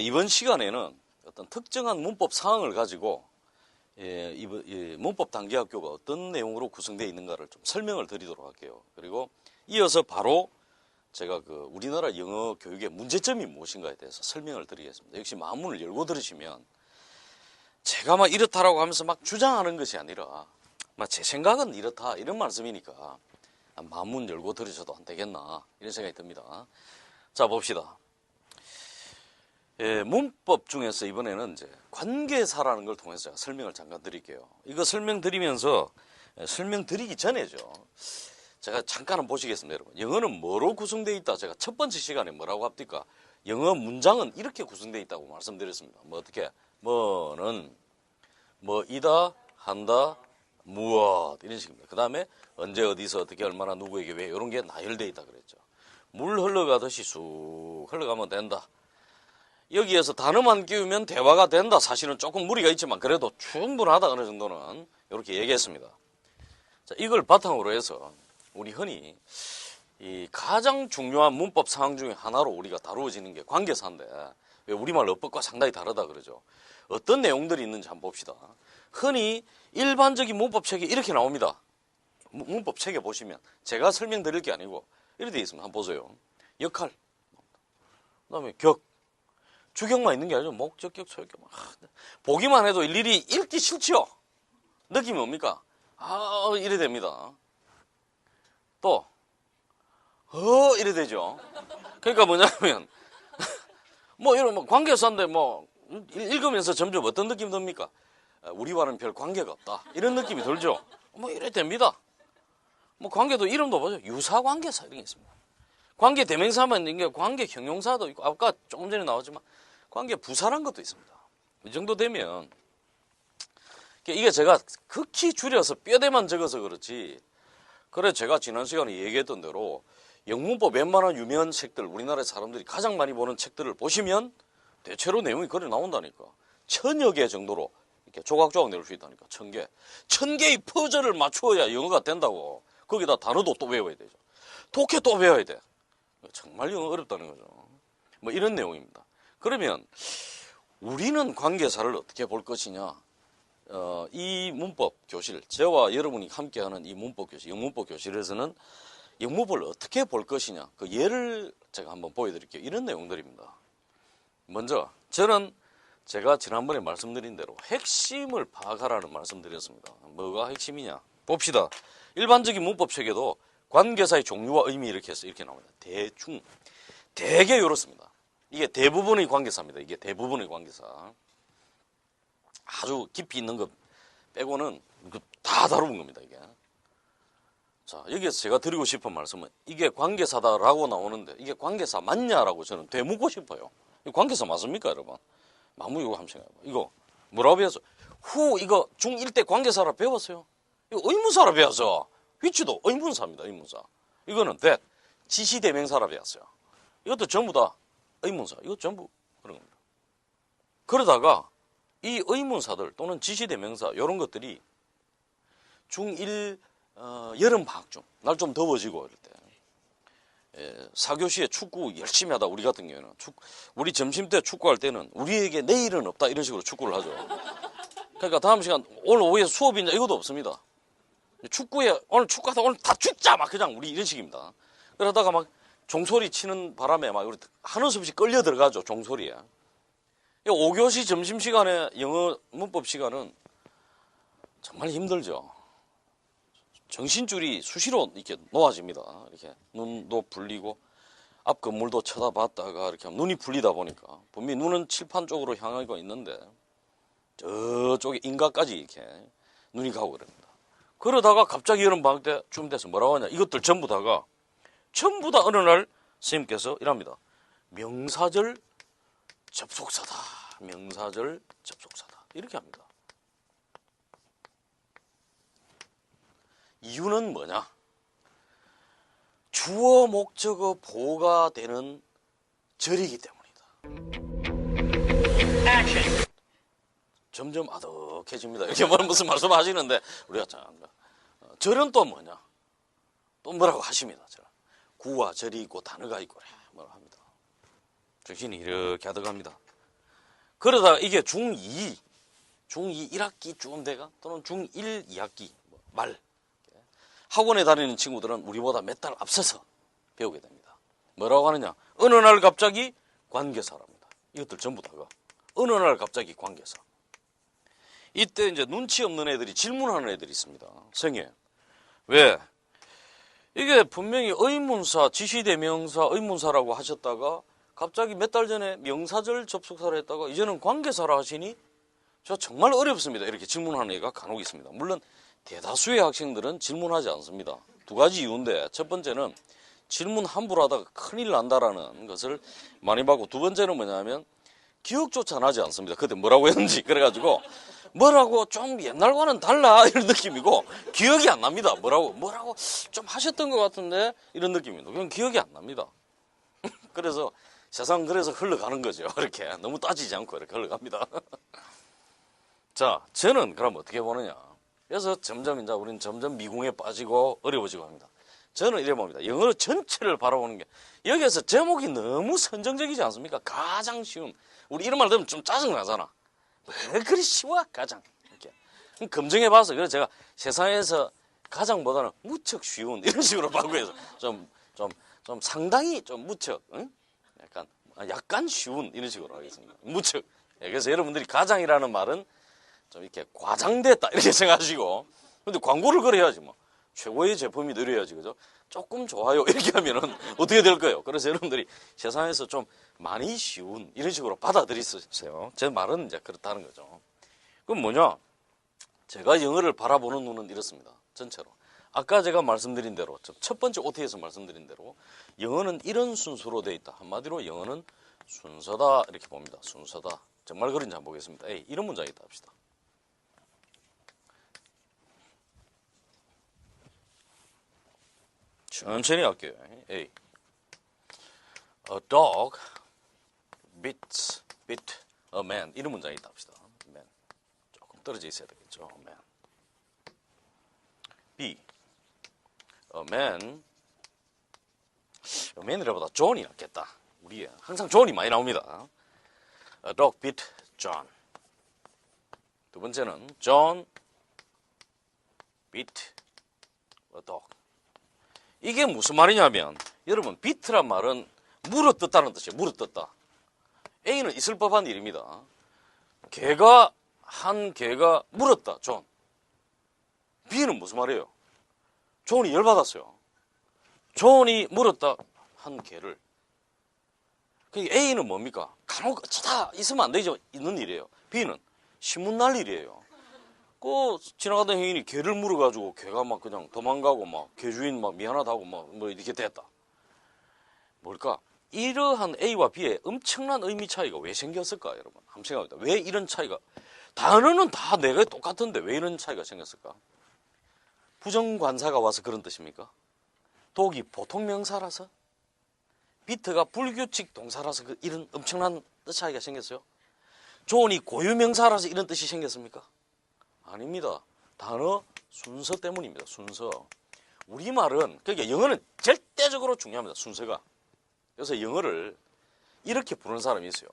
이번 시간에는 어떤 특정한 문법 사항을 가지고 문법 단기학교가 어떤 내용으로 구성되어 있는가를 좀 설명을 드리도록 할게요. 그리고 이어서 바로 제가 우리나라 영어 교육의 문제점이 무엇인가에 대해서 설명을 드리겠습니다. 역시 마음문을 열고 들으시면 제가 막 이렇다라고 하면서 막 주장하는 것이 아니라 제 생각은 이렇다 이런 말씀이니까 마음문 열고 들으셔도 안 되겠나 이런 생각이 듭니다. 자, 봅시다. 문법 중에서 이번에는 이제 관계사라는 걸 통해서 제가 설명을 잠깐 드릴게요. 이거 설명드리면서 설명드리기 전에죠. 제가 잠깐 보시겠습니다, 여러분. 영어는 뭐로 구성되어 있다? 제가 첫 번째 시간에 뭐라고 합니까? 영어 문장은 이렇게 구성되어 있다고 말씀드렸습니다. 어떻게? 뭐는, 뭐이다, 한다, 무엇 이런 식입니다. 그 다음에 언제, 어디서, 어떻게, 얼마나, 누구에게, 왜 이런 게 나열되어 있다 그랬죠. 물 흘러가듯이 쑥 흘러가면 된다. 여기에서 단어만 끼우면 대화가 된다. 사실은 조금 무리가 있지만 그래도 충분하다 어느 정도는 이렇게 얘기했습니다. 자, 이걸 바탕으로 해서 우리 흔히 이 가장 중요한 문법 상황 중에 하나로 우리가 다루어지는 게 관계사인데 왜 우리말 어법과 상당히 다르다 그러죠. 어떤 내용들이 있는지 한번 봅시다. 흔히 일반적인 문법 책에 이렇게 나옵니다. 문법 책에 보시면 제가 설명드릴 게 아니고 이렇게 되어 있습니다. 한번 보세요. 역할, 그 다음에 격, 주격만 있는 게 아니죠. 목적격, 소유격. 보기만 해도 일일이 읽기 싫지요. 느낌이 뭡니까? 이래 됩니다. 또 이래 되죠. 그러니까 뭐냐면 이런 관계사인데 읽으면서 점점 어떤 느낌 듭니까? 우리와는 별 관계가 없다. 이런 느낌이 들죠. 이래 됩니다. 관계도 이름도 보죠. 유사관계사 이런 게 있습니다. 관계 대명사만 있는 게 관계 형용사도 있고 아까 조금 전에 나왔지만 관계 부사란 것도 있습니다. 이 정도 되면 이게 제가 극히 줄여서 뼈대만 적어서 그렇지 그래 제가 지난 시간에 얘기했던 대로 영문법 웬만한 유명한 책들 우리나라 사람들이 가장 많이 보는 책들을 보시면 대체로 내용이 그래 나온다니까. 1000여 개 정도로 이렇게 조각조각 내릴 수 있다니까. 1000개. 1000개의 퍼즐을 맞추어야 영어가 된다고. 거기다 단어도 또 외워야 되죠. 독해 또 외워야 돼. 정말 영어 어렵다는 거죠. 이런 내용입니다. 그러면 우리는 관계사를 어떻게 볼 것이냐. 이 문법 교실, 저와 여러분이 함께하는 이 문법 교실, 영문법 교실에서는 영문법을 어떻게 볼 것이냐. 그 예를 제가 한번 보여드릴게요. 이런 내용들입니다. 먼저 저는 제가 지난번에 말씀드린 대로 핵심을 파악하라는 말씀드렸습니다. 뭐가 핵심이냐. 봅시다. 일반적인 문법 책에도 관계사의 종류와 의미 이렇게 해서 이렇게 나옵니다. 대충 되게 이렇습니다. 이게 대부분의 관계사입니다. 이게 대부분의 관계사. 아주 깊이 있는 것 빼고는 다 다루는 겁니다. 이게. 자, 여기에서 제가 드리고 싶은 말씀은 이게 관계사다라고 나오는데 이게 관계사 맞냐라고 저는 되묻고 싶어요. 이거 관계사 맞습니까, 여러분? 마무 이거 한번 생각해봐. 이거 뭐라고 배웠어? 이거 중1 때 관계사라 배웠어요. 이거 의문사라 배웠어. 위치도 의문사입니다. 의문사. 이거는 that 지시대명사라 배웠어요. 이것도 전부 다 의문사. 이거 전부 그런 겁니다. 그러다가 이 의문사들 또는 지시대명사 이런 것들이 중1 여름방학중 날 좀 더워지고 이럴 때 4교시에 축구 열심히 하다 우리 같은 경우에는 우리 점심때 축구할 때는 우리에게 내일은 없다 이런 식으로 축구를 하죠. 그러니까 다음 시간 오늘 오후에 수업이냐 이것도 없습니다. 축구에 오늘 축구하다 오늘 다 죽자 막 그냥 우리 이런 식입니다. 그러다가 막 종소리 치는 바람에 막 하는 수 없이 끌려 들어가죠. 종소리에. 5교시 점심시간에 영어 문법 시간은 정말 힘들죠. 정신줄이 수시로 이렇게 놓아집니다. 이렇게 눈도 풀리고 앞 건물도 쳐다봤다가 이렇게 눈이 풀리다 보니까 분명히 눈은 칠판 쪽으로 향하고 있는데 저쪽에 인가까지 이렇게 눈이 가고 그럽니다. 그러다가 갑자기 여름방학 때쯤 돼서 뭐라고 하냐. 이것들 전부 다 어느 날 선생님께서 이랍니다. 명사절 접속사다. 명사절 접속사다. 이렇게 합니다. 이유는 뭐냐? 주어 목적어 보호가 되는 절이기 때문이다. 점점 아득해집니다. 이렇게 무슨 말씀 하시는데 우리가 절은 또 뭐냐? 또 뭐라고 하십니다. 구와 절이 있고 단어가 있고 뭐라고 합니다. 정신이 이렇게 아득합니다. 그러다가 이게 중2, 1학기쯤 돼가 또는 중1, 2학기 말 학원에 다니는 친구들은 우리보다 몇 달 앞서서 배우게 됩니다. 뭐라고 하느냐? 어느 날 갑자기 관계사랍니다. 이것들 전부 다가 어느 날 갑자기 관계사. 이때 이제 눈치 없는 애들이 질문하는 애들이 있습니다. 선생님, 왜? 이게 분명히 의문사, 지시대명사, 의문사라고 하셨다가 갑자기 몇 달 전에 명사절 접속사를 했다가 이제는 관계사라 하시니 저 정말 어렵습니다. 이렇게 질문하는 애가 간혹 있습니다. 물론 대다수의 학생들은 질문하지 않습니다. 두 가지 이유인데 첫 번째는 질문 함부로 하다가 큰일 난다라는 것을 많이 받고 두 번째는 뭐냐면 기억조차 나지 않습니다. 그때 뭐라고 했는지. 그래가지고 뭐라고 좀 옛날과는 달라 이런 느낌이고 기억이 안 납니다. 뭐라고 좀 하셨던 것 같은데 이런 느낌입니다. 그냥 기억이 안 납니다. 그래서 세상 그래서 흘러가는 거죠. 이렇게 너무 따지지 않고 이렇게 흘러갑니다. 자, 저는 그럼 어떻게 보느냐. 그래서 점점 이제 우리는 점점 미궁에 빠지고 어려워지고 합니다. 저는 이래 봅니다. 영어 전체를 바라보는 게 여기에서 제목이 너무 선정적이지 않습니까? 가장 쉬운. 우리 이런 말 들으면 좀 짜증나잖아. 왜 그리 쉬워? 가장. 이렇게. 검증해봐서 그래서 제가 세상에서 가장보다는 무척 쉬운 이런 식으로 바꾸어서 좀 상당히 좀 무척 응? 약간 쉬운 이런 식으로 하겠습니다. 무척. 그래서 여러분들이 가장이라는 말은 좀 이렇게 과장됐다 이렇게 생각하시고 근데 광고를 걸어야지 뭐 최고의 제품이 느려야지 그죠? 조금 좋아요 이렇게 하면은 어떻게 될까요? 그래서 여러분들이 세상에서 좀 많이 쉬운 이런 식으로 받아들이세요. 제 말은 이제 그렇다는 거죠. 그럼 뭐냐? 제가 영어를 바라보는 눈은 이렇습니다. 전체로. 아까 제가 말씀드린 대로 첫 번째 OT에서 말씀드린 대로 영어는 이런 순서로 되어 있다. 한마디로 영어는 순서다 이렇게 봅니다. 순서다. 정말 그런지 한번 보겠습니다. A 이런 문장이 있다 합시다. 천천히 할게요. A. A dog bit a man. 이런 문장이 있다 합시다. man. 조금 떨어져 있어야 되겠죠. man. B. A man이라보다 John이 낫겠다. 우리 항상 John이 많이 나옵니다. A dog bit John. 두 번째는 John bit a dog. 이게 무슨 말이냐면 여러분 비트란 말은 물어뜯다는 뜻이에요. 물어뜯다. A는 있을 법한 일입니다. 한 개가 물었다. 존. B는 무슨 말이에요? 존이 열받았어요. 존이 물었다. 한 개를. A는 뭡니까? 간혹 다 있으면 안 되죠. 있는 일이에요. B는 신문 날 일이에요. 지나가던 행인이 개를 물어가지고 개가 막 그냥 도망가고 막 개주인 막 미안하다고 뭐 이렇게 됐다. 뭘까? 이러한 A와 B의 엄청난 의미 차이가 왜 생겼을까, 여러분? 한번 생각해봅니다. 왜 이런 차이가? 단어는 다 내가 똑같은데 왜 이런 차이가 생겼을까? 부정관사가 와서 그런 뜻입니까? 독이 보통 명사라서? 비트가 불규칙 동사라서 이런 엄청난 뜻 차이가 생겼어요? 존이 고유명사라서 이런 뜻이 생겼습니까? 아닙니다. 단어 순서 때문입니다. 순서. 우리말은 그러니까 영어는 절대적으로 중요합니다. 순서가. 그래서 영어를 이렇게 부르는 사람이 있어요.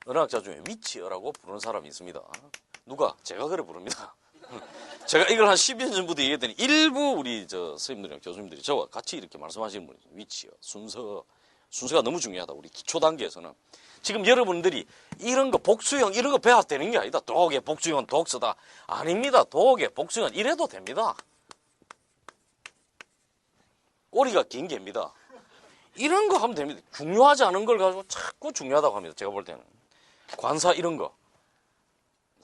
언어학자 중에 위치어라고 부르는 사람이 있습니다. 누가? 제가 그래 부릅니다. 제가 이걸 한 10년 전부터 얘기했더니 일부 우리 선생님들이랑 교수님들이 저와 같이 이렇게 말씀하시는 분이죠. 위치어, 순서가 너무 중요하다. 우리 기초 단계에서는. 지금 여러분들이 이런 거 복수형 이런 거 배워도 되는 게 아니다. 독의 복수형은 독서다. 아닙니다. 독의 복수형은 이래도 됩니다. 꼬리가 긴 개입니다. 이런 거 하면 됩니다. 중요하지 않은 걸 가지고 자꾸 중요하다고 합니다. 제가 볼 때는. 관사 이런 거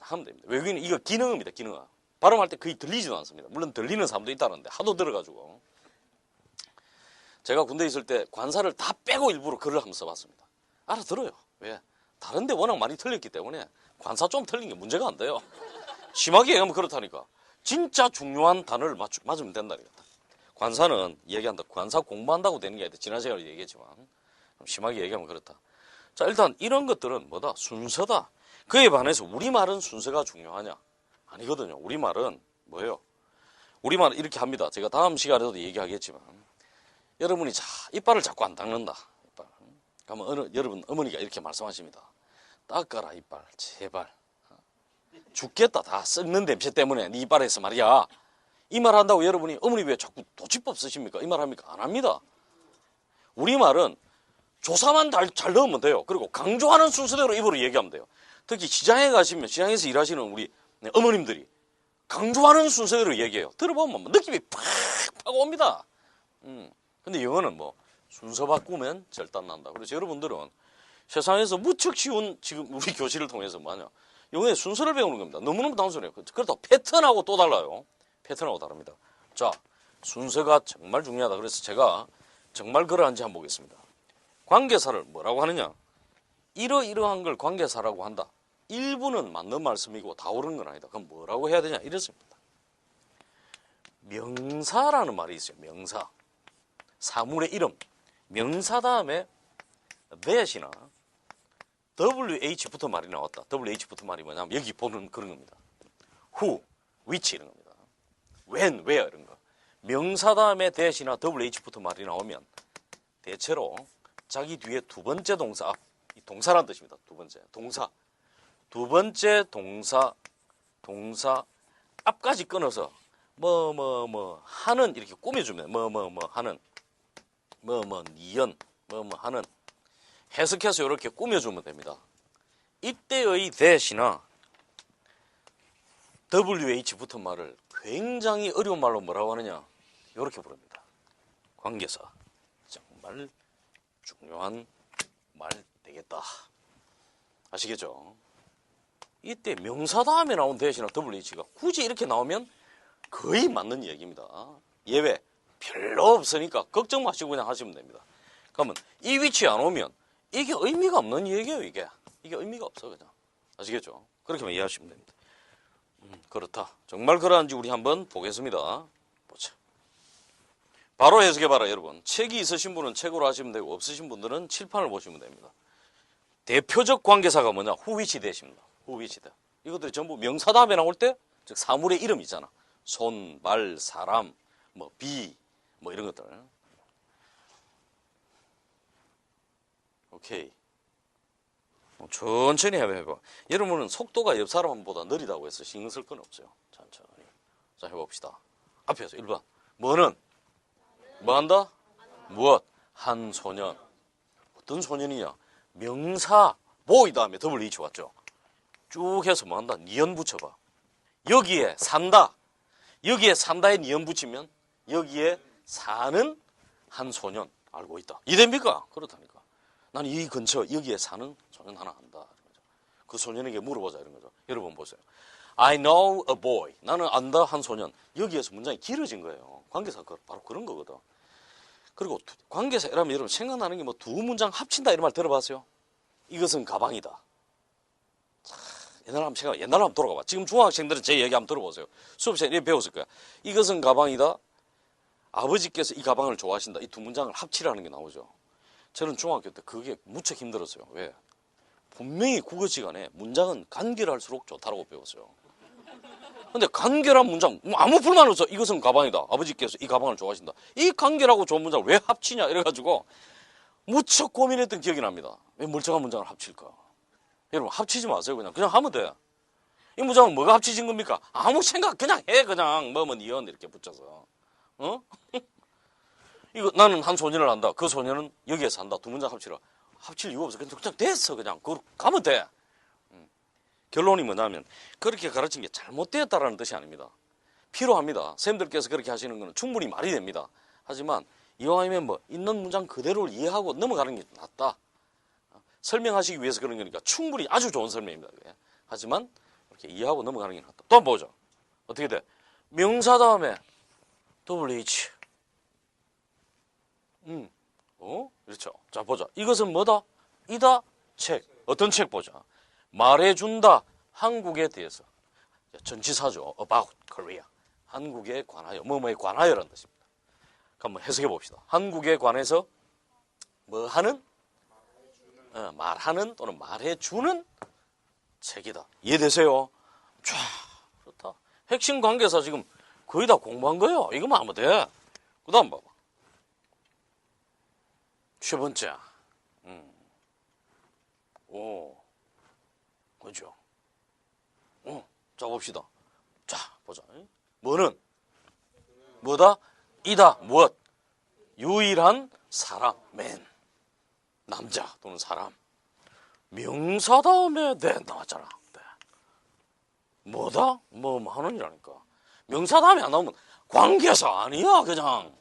하면 됩니다. 외국인은 이거 기능입니다. 기능. 발음할 때 거의 들리지도 않습니다. 물론 들리는 사람도 있다는데 하도 들어가지고. 제가 군대에 있을 때 관사를 다 빼고 일부러 글을 한번 써봤습니다. 알아들어요. 왜? 다른 데 워낙 많이 틀렸기 때문에 관사 좀 틀린 게 문제가 안 돼요. 심하게 얘기하면 그렇다니까. 진짜 중요한 단어를 맞으면 된다니까. 관사는 얘기한다. 관사 공부한다고 되는 게 아니라 지난 시간에 얘기했지만 심하게 얘기하면 그렇다. 자, 일단 이런 것들은 뭐다? 순서다. 그에 반해서 우리말은 순서가 중요하냐? 아니거든요. 우리말은 뭐예요? 우리말은 이렇게 합니다. 제가 다음 시간에도 얘기하겠지만 여러분이 이빨을 자꾸 안 닦는다. 그러면 여러분 어머니가 이렇게 말씀하십니다. 닦아라 이빨 제발. 죽겠다 다 썩는 냄새 때문에 네 이빨에서 말이야. 이 말 한다고 여러분이 어머니 왜 자꾸 도치법 쓰십니까? 이 말 합니까? 안 합니다. 우리말은 조사만 잘 넣으면 돼요. 그리고 강조하는 순서대로 입으로 얘기하면 돼요. 특히 시장에 가시면 시장에서 일하시는 우리 어머님들이 강조하는 순서대로 얘기해요. 들어보면 뭐 느낌이 팍 옵니다. 근데 영어는 뭐 순서 바꾸면 절단 난다. 그래서 여러분들은 세상에서 무척 쉬운 지금 우리 교실을 통해서 뭐냐 영어의 순서를 배우는 겁니다. 너무너무 단순해요. 그렇다고 패턴하고 또 달라요. 패턴하고 다릅니다. 자, 순서가 정말 중요하다. 그래서 제가 정말 그러한지 한번 보겠습니다. 관계사를 뭐라고 하느냐? 이러이러한 걸 관계사라고 한다. 일부는 맞는 말씀이고 다 옳은 건 아니다. 그럼 뭐라고 해야 되냐? 이렇습니다. 명사라는 말이 있어요. 명사. 사물의 이름. 명사 다음에 that이나 WH부터 말이 나왔다. WH부터 말이 뭐냐면 여기 보는 그런 겁니다. who, which 이런 겁니다. when, where 이런 거. 명사 다음에 that이나 WH부터 말이 나오면 대체로 자기 뒤에 두 번째 동사, 동사란 뜻입니다. 두 번째 동사. 두 번째 동사 앞까지 끊어서 하는 이렇게 꾸며주면 하는 니은 하는 해석해서 이렇게 꾸며주면 됩니다. 이때의 that이나 WH 붙은 말을 굉장히 어려운 말로 뭐라고 하느냐 이렇게 부릅니다. 관계사. 정말 중요한 말 되겠다. 아시겠죠? 이때 명사 다음에 나온 that이나 WH가 굳이 이렇게 나오면 거의 맞는 얘기입니다. 예외 별로 없으니까 걱정 마시고 그냥 하시면 됩니다. 그러면 이 위치에 안 오면 이게 의미가 없는 얘기예요. 이게 의미가 없어 그냥. 아시겠죠? 그렇게만 이해하시면 됩니다. 그렇다. 정말 그러한지 우리 한번 보겠습니다. 보자. 바로 해석해봐라 여러분. 책이 있으신 분은 책으로 하시면 되고 없으신 분들은 칠판을 보시면 됩니다. 대표적 관계사가 뭐냐? who, which, that입니다. who, which, that. 이것들이 전부 명사 다음에 나올 때 즉 사물의 이름 있잖아. 손, 말, 사람, 비, 이런 것들. 오케이. 천천히 해봐. 여러분은 속도가 옆 사람보다 느리다고 해서 신경 쓸 건 없어요. 천천히. 자, 해봅시다. 앞에서 1번. 뭐는? 뭐 한다? 무엇? 한 소년. 어떤 소년이냐? 명사, 보이 다음에 WH 왔죠. 쭉 해서 뭐 한다? 니은 붙여봐. 여기에 산다. 여기에 산다에 니은 붙이면 여기에 사는 한 소년 알고 있다. 이해됩니까? 그렇다니까. 나는 이 근처 여기에 사는 소년 하나 안다. 그 소년에게 물어보자 이런 거죠. 여러분 보세요. I know a boy. 나는 안다 한 소년. 여기에서 문장이 길어진 거예요. 관계사 바로 그런 거거든. 그리고 관계사라면 여러분 생각나는 게 두 문장 합친다 이런 말 들어봤어요? 이것은 가방이다. 옛날 한번 돌아가봐. 지금 중학생들은 제 얘기 한번 들어보세요. 수업 시간에 배웠을 거야. 이것은 가방이다. 아버지께서 이 가방을 좋아하신다. 이 두 문장을 합치라는 게 나오죠. 저는 중학교 때 그게 무척 힘들었어요. 왜? 분명히 국어 시간에 문장은 간결할수록 좋다라고 배웠어요. 근데 간결한 문장 아무 불만 없어. 이것은 가방이다. 아버지께서 이 가방을 좋아하신다. 이 간결하고 좋은 문장을 왜 합치냐 이래가지고 무척 고민했던 기억이 납니다. 왜 멀쩡한 문장을 합칠까? 여러분 합치지 마세요. 그냥 하면 돼. 이 문장은 뭐가 합치진 겁니까? 아무 생각 그냥 해. 그냥 니은 이렇게 붙여서. 어? 이거 나는 한 소년을 안다. 그 소년은 여기에 산다. 두 문장 합치라. 합칠 이유 없어. 그냥 됐어. 그냥 그걸 가면 돼. 결론이 뭐냐면 그렇게 가르친 게 잘못되었다라는 뜻이 아닙니다. 필요합니다. 선생님들께서 그렇게 하시는 것은 충분히 말이 됩니다. 하지만 이왕이면 있는 문장 그대로를 이해하고 넘어가는 게 낫다. 설명하시기 위해서 그런 거니까 충분히 아주 좋은 설명입니다. 그게. 하지만 이렇게 이해하고 넘어가는 게 낫다. 또 한번 보죠. 어떻게 돼? 명사 다음에 WH. 그렇죠. 자, 보자. 이것은 뭐다? 이다? 책. 어떤 책 보자. 말해준다. 한국에 대해서. 전치사죠. About Korea. 한국에 관하여. 뭐뭐에 관하여라는 뜻입니다. 한번 해석해 봅시다. 한국에 관해서 뭐 하는? 말하는 또는 말해주는 책이다. 이해되세요? 쫙 좋다. 핵심 관계사 지금 거의 다 공부한 거예요. 이거만 하면 돼. 그 다음 봐봐. 세 번째. 그죠? 자 봅시다. 자 보자. 뭐는 뭐다? 이다. 무엇? 유일한 사람. 맨. 남자 또는 사람. 명사 다음에 네 나왔잖아. 네. 뭐다? 뭐 하는이라니까. 명사 다음에 안 나오면 관계사 아니야 그냥.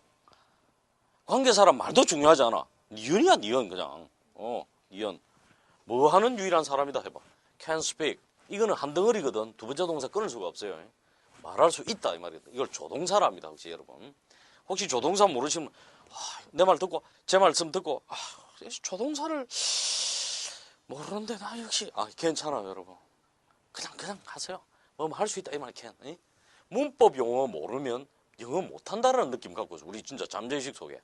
관계사란 말도 중요하지 않아. 니은이야 니은 그냥. 니은. 뭐 하는 유일한 사람이다 해봐. Can speak. 이거는 한 덩어리거든. 두 번째 동사 끊을 수가 없어요. 말할 수 있다 이 말이다. 이걸 조동사랍니다. 혹시 여러분. 혹시 조동사 모르시면 내 말 듣고 제 말씀 듣고 조동사를 모르는데 나 역시 괜찮아요 여러분. 그냥 하세요. 뭐 할 수 있다 이 말 can. 문법 용어 모르면 영어 못한다라는 느낌 갖고 우리 진짜 잠재의식 속에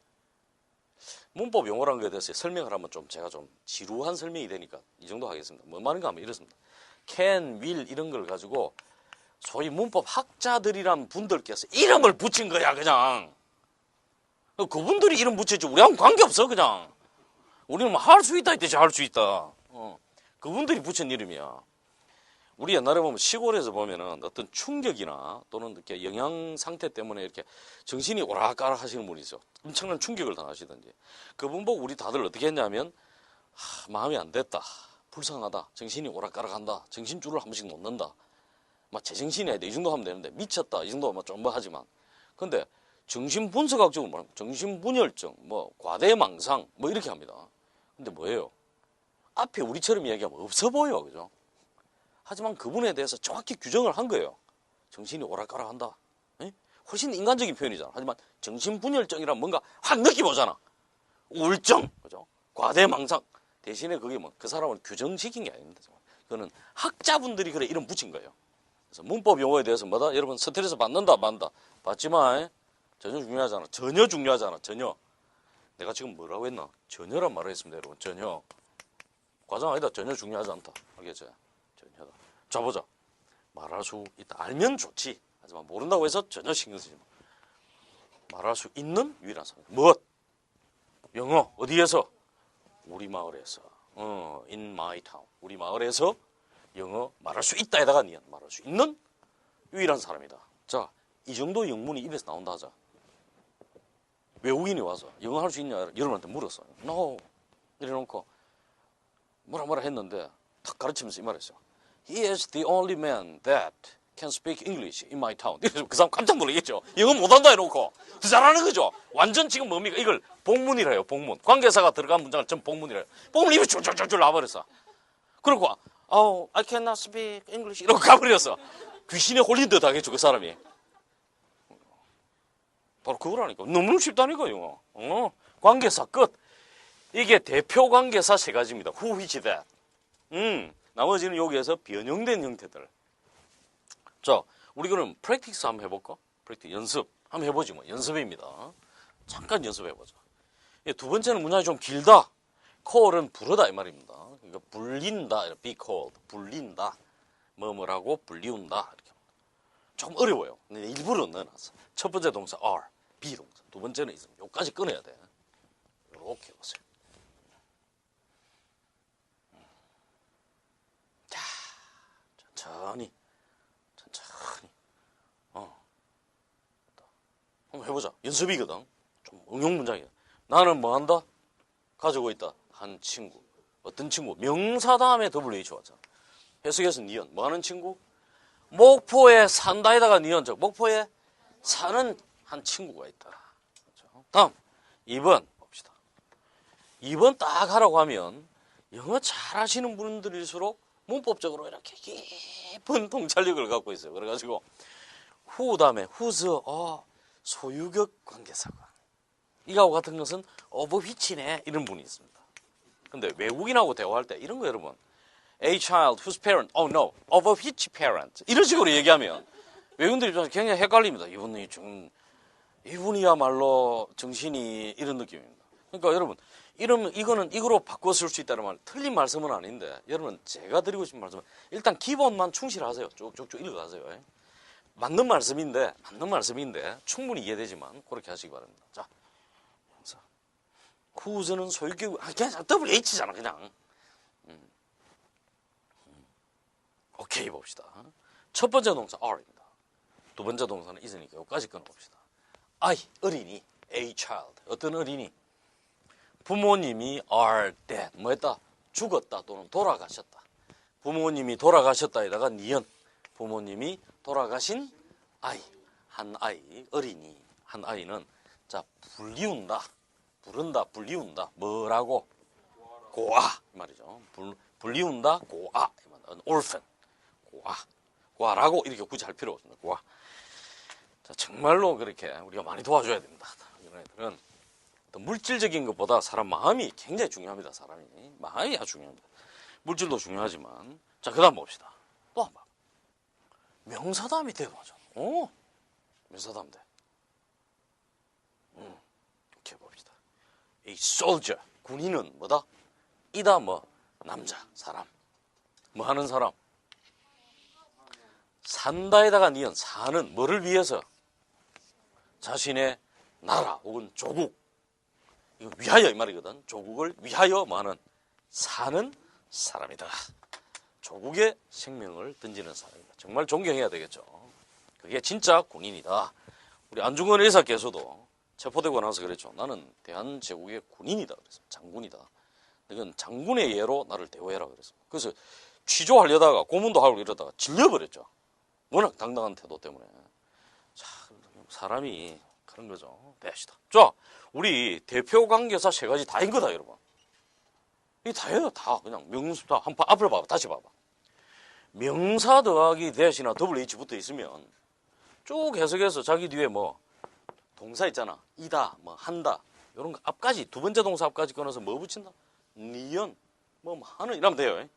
문법 용어라는 것에 대해서 설명을 하면 좀 제가 좀 지루한 설명이 되니까 이 정도 하겠습니다. 뭐 말인가 하면 이렇습니다. can, will 이런 걸 가지고 소위 문법 학자들이란 분들께서 이름을 붙인 거야 그냥. 그분들이 이름 붙였지 우리하고는 관계없어 그냥. 우리는 뭐 할 수 있다 했듯이 할 수 있다. 그분들이 붙인 이름이야. 우리 옛날에 보면 시골에서 보면은 어떤 충격이나 또는 이렇게 영양 상태 때문에 이렇게 정신이 오락가락 하시는 분이 있어. 엄청난 충격을 당하시든지. 그분 보고 우리 다들 어떻게 했냐면 마음이 안 됐다. 불쌍하다. 정신이 오락가락한다. 정신줄을 한 번씩 놓는다. 막 제정신이 이 정도 하면 되는데 미쳤다. 이 정도 하면 좀 뭐 하지만. 근데 정신분석학적으로 말하면 정신분열증, 뭐 과대망상 뭐 이렇게 합니다. 근데 뭐예요? 앞에 우리처럼 이야기하면 없어 보여. 그죠? 하지만 그분에 대해서 정확히 규정을 한 거예요. 정신이 오락가락한다. 훨씬 인간적인 표현이잖아. 하지만 정신분열증이란 뭔가 확 느낌 오잖아. 우울증, 그죠? 과대망상. 대신에 그게 뭐 그 사람을 규정시킨 게 아닙니다. 그거는 학자분들이 그래 이름 붙인 거예요. 그래서 문법 용어에 대해서 뭐다? 여러분 스트레스 받는다, 만다. 받지만 전혀 중요하지 않아. 전혀 중요하지 않아. 전혀. 내가 지금 뭐라고 했나? 전혀란 말을 했습니다, 여러분. 전혀. 과장 아니다. 전혀 중요하지 않다. 알겠죠? 전혀다. 자 보자. 말할 수 있다. 알면 좋지. 하지만 모른다고 해서 전혀 신경 쓰지 마. 말할 수 있는 유일한 사람. 무엇? 영어. 어디에서? 우리 마을에서. in my town. 우리 마을에서 영어 말할 수 있다에다가 니은 말할 수 있는 유일한 사람이다. 자, 이 정도 영문이 입에서 나온다 하자. 외국인이 와서 영어 할 수 있냐 여러분한테 물었어. No. 이래놓고 뭐라 했는데 탁 가르치면서 이 말했어. He is the only man that can speak English in my town. 그 사람 깜짝 놀라겠죠. 영어 못한다 이러고 더 잘하는 거죠. 완전 지금 뭡니까? 이걸 복문이라 해요. 복문. 관계사가 들어간 문장을 전 복문이라 해요. 복문 입에 줄줄줄줄 나와버렸어. 그리고 I cannot speak English 이러고 가버렸어. 귀신에 홀린 듯 하겠죠 그 사람이. 바로 그거라니까. 너무 쉽다니까 영어. 관계사 끝. 이게 대표 관계사 세 가지입니다. Who, which, that. 나머지는 여기에서 변형된 형태들. 자, 우리 그럼 프랙티스 한번 해볼까? 프랙티스 연습 한번 해보지 뭐. 연습입니다. 잠깐 연습해보자. 두 번째는 문장이 좀 길다. call은 부르다 이 말입니다. 그러니까 불린다. be called. 불린다. 뭐뭐라고 불리운다. 이렇게. 좀 어려워요. 근데 일부러 넣어놨어. 첫 번째 동사 are, 비동사. 두 번째는 있으면 여기까지 끊어야 돼. 이렇게 해보세요. 자, 천천히. 한번 해보자. 연습이거든. 좀 응용 문장이야. 나는 뭐 한다? 가지고 있다. 한 친구. 어떤 친구? 명사 다음에 WH 왔잖아. 해석에서 니은. 뭐 하는 친구? 목포에 산다에다가 니은. 즉 목포에 사는 한 친구가 있다. 그렇죠? 다음 2번 봅시다. 2번 딱 하라고 하면 영어 잘하시는 분들일수록 문법적으로 이렇게 깊은 통찰력을 갖고 있어요. 그래가지고 who 다음에 whose 소유격 관계사가 이거하고 같은 것은 of which네 이런 분이 있습니다. 근데 외국인하고 대화할 때 이런 거 여러분 a child whose parent, oh no, of which parent 이런 식으로 얘기하면 외국인들 입장에서 굉장히 헷갈립니다. 이분이야말로 정신이 이런 느낌입니다. 그러니까 여러분 이거로 바꿔 쓸 수 있다는 말 틀린 말씀은 아닌데 여러분 제가 드리고 싶은 말씀은 일단 기본만 충실하세요. 쭉쭉쭉 읽어가세요. 맞는 말씀인데 충분히 이해되지만 그렇게 하시기 바랍니다. 자, whose는 소유격 그냥 WH잖아 그냥. 오케이 봅시다. 첫 번째 동사 are입니다. 두 번째 동사는 is니까 여기까지 끊어봅시다. I, 어린이, a child, 어떤 어린이? 부모님이 are dead, 뭐 했다? 죽었다 또는 돌아가셨다. 부모님이 돌아가셨다에다가 니은, 부모님이 돌아가신 아이, 한 아이, 어린이, 한 아이는 자 불리운다, 부른다, 불리운다, 뭐라고? 고아 이 말이죠. 불리운다, 고아, orphan, 고아라고 이렇게 굳이 할 필요 없습니다. 고아. 자, 정말로 그렇게 우리가 많이 도와줘야 됩니다. 이런 애들은 물질적인 것보다 사람 마음이 굉장히 중요합니다. 사람이 마음이 아주 중요합니다. 물질도 중요하지만 자 그다음 봅시다. 또 한 번. 명사다음이 대도하죠. 명사다음 돼. 이렇게 봅시다. 이 soldier 군인은 뭐다? 이다 뭐 남자 사람 뭐 하는 사람 산다에다가 니은 사는 뭐를 위해서 자신의 나라 혹은 조국 이거 위하여 이 말이거든. 조국을 위하여 뭐 하는 사는 사람이다. 조국의 생명을 던지는 사람이다. 정말 존경해야 되겠죠. 그게 진짜 군인이다. 우리 안중근 의사께서도 체포되고 나서 그랬죠. 나는 대한제국의 군인이다. 그래서 장군이다. 이건 장군의 예로 나를 대우해라 그랬어. 그래서 취조하려다가 고문도 하고 이러다가 질려버렸죠. 워낙 당당한 태도 때문에. 자, 사람이 그런 거죠. 배시다. 자, 우리 대표 관계사 세 가지 다인 거다, 여러분. 이 다예요, 다. 그냥 명사, 한번 앞을 봐봐, 다시 봐봐. 명사 더하기 대시나 더블 H 붙어 있으면 쭉 해석해서 자기 뒤에 뭐 동사 있잖아. 이다, 뭐 한다. 이런 거 앞까지, 두 번째 동사 앞까지 끊어서 뭐 붙인다? 니은, 뭐 하는, 이러면 돼요.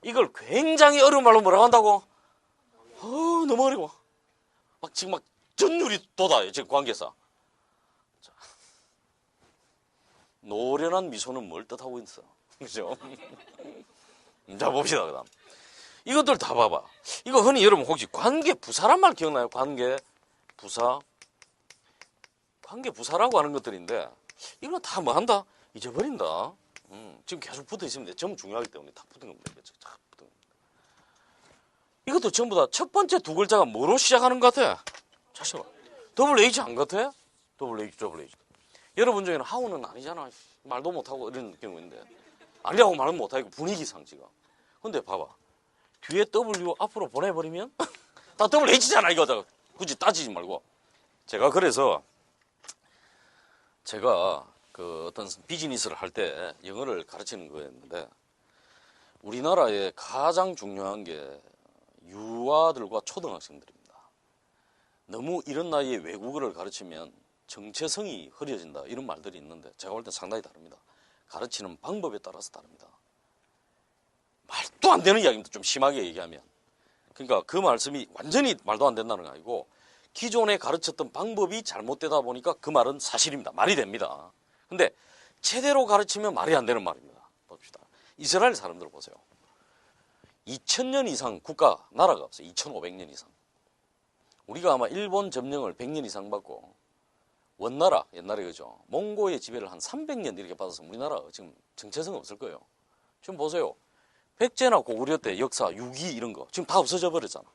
이걸 굉장히 어려운 말로 뭐라고 한다고? 너무 어려워. 지금 막 전율이 돋아요, 지금 관계사. 자, 노련한 미소는 뭘 뜻하고 있어? 그죠? 자, 봅시다, 그 다음. 이것들 다 봐봐. 이거 흔히 여러분 혹시 관계 부사란 말 기억나요? 관계 부사. 관계 부사라고 하는 것들인데, 이거 다 뭐 한다? 잊어버린다. 지금 계속 붙어 있으면 돼. 전부 중요하기 때문에 다 붙은 겁니다. 이것도 전부 다 첫 번째 두 글자가 뭐로 시작하는 것 같아? 자식아. 더블 H 안 같아? 더블 H. 여러분 중에는 하우는 아니잖아. 말도 못하고 이런 경우인데. 아니라고 말은 못하고 분위기상 지금. 근데 봐봐. 뒤에 W 앞으로 보내버리면 다 더블 H잖아, 이거. 굳이 따지지 말고. 제가 그래서 제가 그 어떤 비즈니스를 할 때 영어를 가르치는 거였는데 우리나라에 가장 중요한 게 유아들과 초등학생들입니다. 너무 이런 나이에 외국어를 가르치면 정체성이 흐려진다 이런 말들이 있는데 제가 볼 땐 상당히 다릅니다. 가르치는 방법에 따라서 다릅니다. 말도 안 되는 이야기입니다. 좀 심하게 얘기하면. 그러니까 그 말씀이 완전히 말도 안 된다는 거 아니고 기존에 가르쳤던 방법이 잘못되다 보니까 그 말은 사실입니다. 말이 됩니다. 근데 제대로 가르치면 말이 안 되는 말입니다. 봅시다. 이스라엘 사람들 보세요. 2000년 이상 국가, 나라가 없어요. 2500년 이상. 우리가 아마 일본 점령을 100년 이상 받고 원나라, 옛날에 그죠. 몽고의 지배를 한 300년 이렇게 받아서 우리나라 지금 정체성 없을 거예요. 지금 보세요. 백제나 고구려 때 역사, 유기 이런 거 지금 다 없어져 버렸잖아.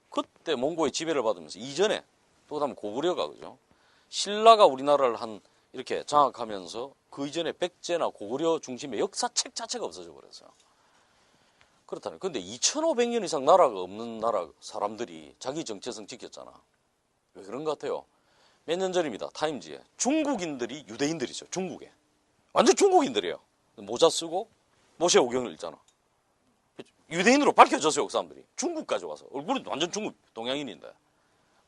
그때 몽고의 지배를 받으면서 이전에 또 그다음에 고구려가 그죠. 신라가 우리나라를 한 이렇게 장악하면서 그 이전에 백제나 고구려 중심의 역사책 자체가 없어져 버렸어요. 그렇다면 근데 2500년 이상 나라가 없는 나라 사람들이 자기 정체성 지켰잖아. 왜 그런 것 같아요? 몇 년 전입니다. 타임지에 중국인들이 유대인들이죠. 중국에 완전 중국인들이에요. 모자 쓰고 모세오경을 읽잖아. 유대인으로 밝혀졌어요. 그 사람들이 중국까지 와서 얼굴은 완전 중국 동양인인데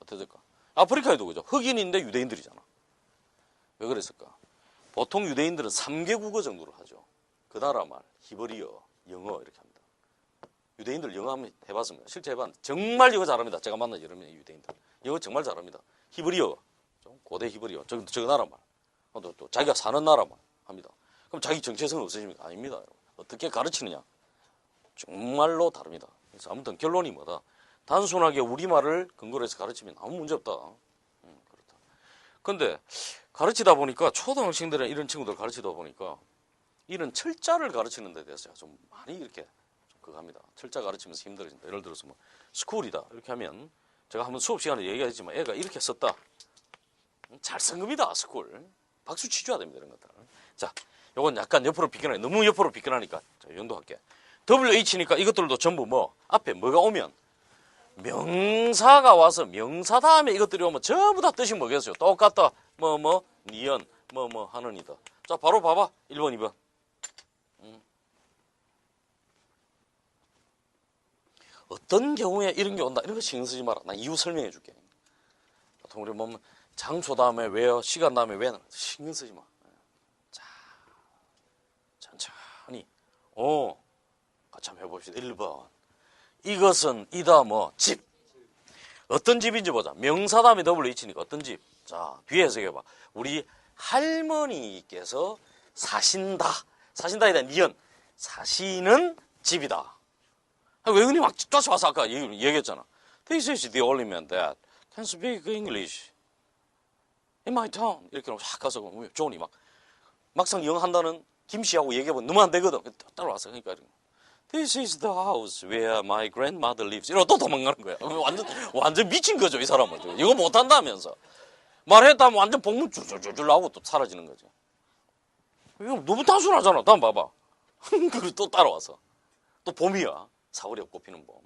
어떻게 될까? 아프리카에도 그죠. 흑인인데 유대인들이잖아. 왜 그랬을까? 보통 유대인들은 3개 국어 정도로 하죠. 그 나라 말, 히브리어, 영어 이렇게 합니다. 유대인들 영어 한번 해봤습니다. 실제 해봤는데 정말 영어 잘합니다. 제가 만난 여러 명의 유대인들 영어 정말 잘합니다. 히브리어, 고대 히브리어, 저 나라 말, 또 자기가 사는 나라 말 합니다. 그럼 자기 정체성은 없으십니까? 아닙니다. 여러분. 어떻게 가르치느냐? 정말로 다릅니다. 그래서 아무튼 결론이 뭐다? 단순하게 우리말을 근거로 해서 가르치면 아무 문제 없다. 그렇다. 근데 가르치다 보니까 초등학생들이나 이런 친구들 가르치다 보니까 이런 철자를 가르치는 데 대해서 좀 많이 이렇게 그거 합니다. 철자 가르치면서 힘들어진다. 예를 들어서 뭐 스쿨이다 이렇게 하면 제가 한번 수업 시간에 얘기했지만 애가 이렇게 썼다. 잘 쓴 겁니다. 스쿨. 박수 치줘야 됩니다. 이런 것들. 자, 요건 약간 옆으로 비껴나니 너무 옆으로 비껴나니까 자, 연도할게. WH니까 이것들도 전부 뭐 앞에 뭐가 오면 명사가 와서 명사 다음에 이것들이 오면 전부 다 뜻이 뭐겠어요? 똑같다. 니은 하느니다. 자, 바로 봐봐. 1번, 2번. 어떤 경우에 이런 게 온다. 이런 거 신경 쓰지 마라. 나 이유 설명해 줄게. 보통 우리 보면 장소 다음에 왜요? 시간 다음에 왜는 신경 쓰지 마. 자, 천천히. 같이 한번 해봅시다. 1번. 이것은 이다 집. 어떤 집인지 보자. 명사 다음에 WH니까 어떤 집. 자, 뒤에 해석해봐. 우리 할머니께서 사신다. 사신다에 대한 니은. 사시는 집이다. 외국인이 막 쫓아와서 아까 얘기했잖아. This is the only man that can speak English in my town. 이렇게 확 가서 존이 막상 영어 한다는 김씨하고 얘기해보면 너무 안 되거든. 따라와서 그러니까 This is the house where my grandmother lives. 이러고 또 도망가는 거야. 완전 미친 거죠, 이 사람은. 이거 못한다면서. 말했다면 완전 복문 줄줄줄 나오고 또 사라지는 거죠. 이거 너무 단순하잖아. 다음 봐봐. 그리고 또 따라와서. 또 봄이야. 사월에 꽃피는 봄.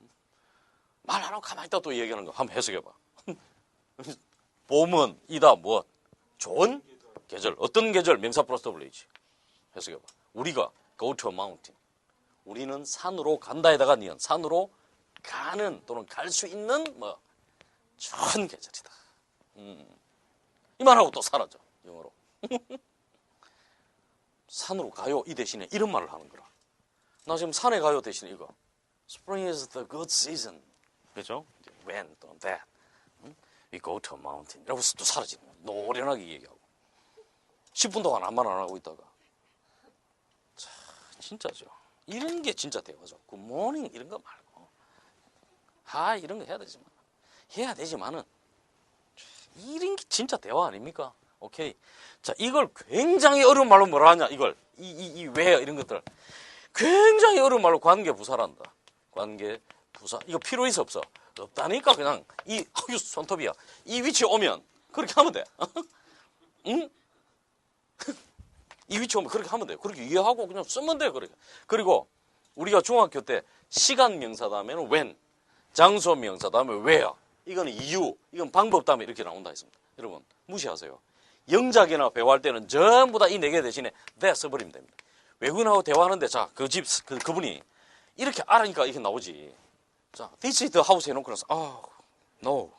말 안 하고 가만히 있다 또 얘기하는 거. 한번 해석해봐. 봄은 이다 좋은 계절. 어떤 계절? 명사 플러스 WH. 해석해봐. 우리가 go to a mountain. 우리는 산으로 간다에다가 니은. 산으로 가는 또는 갈 수 있는 좋은 계절이다. 이 말하고 또 사라져. 영어로. 산으로 가요. 이 대신에 이런 말을 하는 거라. 나 지금 산에 가요 대신에 이거. Spring is the good season. 그죠? When 또는 that. We go to a mountain. 이라고 또 사라지는 거야. 노련하게 얘기하고. 10분 동안 아무 말 안 하고 있다가. 자, 진짜죠. 이런 게 진짜 대화죠. 굿모닝 이런 거 말고. 하이 이런 거 해야 되지만은 이런 게 진짜 대화 아닙니까? 오케이. 자, 이걸 굉장히 어려운 말로 뭐라 하냐? 이걸 왜 이런 것들 굉장히 어려운 말로 관계부사란다. 관계부사. 이거 필요 있어 없어? 없다니까. 그냥 손톱이야. 이 위치에 오면 그렇게 하면 돼. 응? 이 위치에 오면 그렇게 하면 돼. 그렇게 이해하고 그냥 쓰면 돼. 그렇게. 그리고 우리가 중학교 때 시간 명사 다음에는 when, 장소 명사 다음에 where. 이거는 이유, 이건 방법 다음에 이렇게 나온다 했습니다. 여러분 무시하세요. 영작이나 배우할 때는 전부 다 이 네 개 대신에 that 써버리면 됩니다. 외국인하고 대화하는데 자, 그분이 이렇게 알으니까 이렇게 나오지. 자, this is the house 해놓고 나서 no.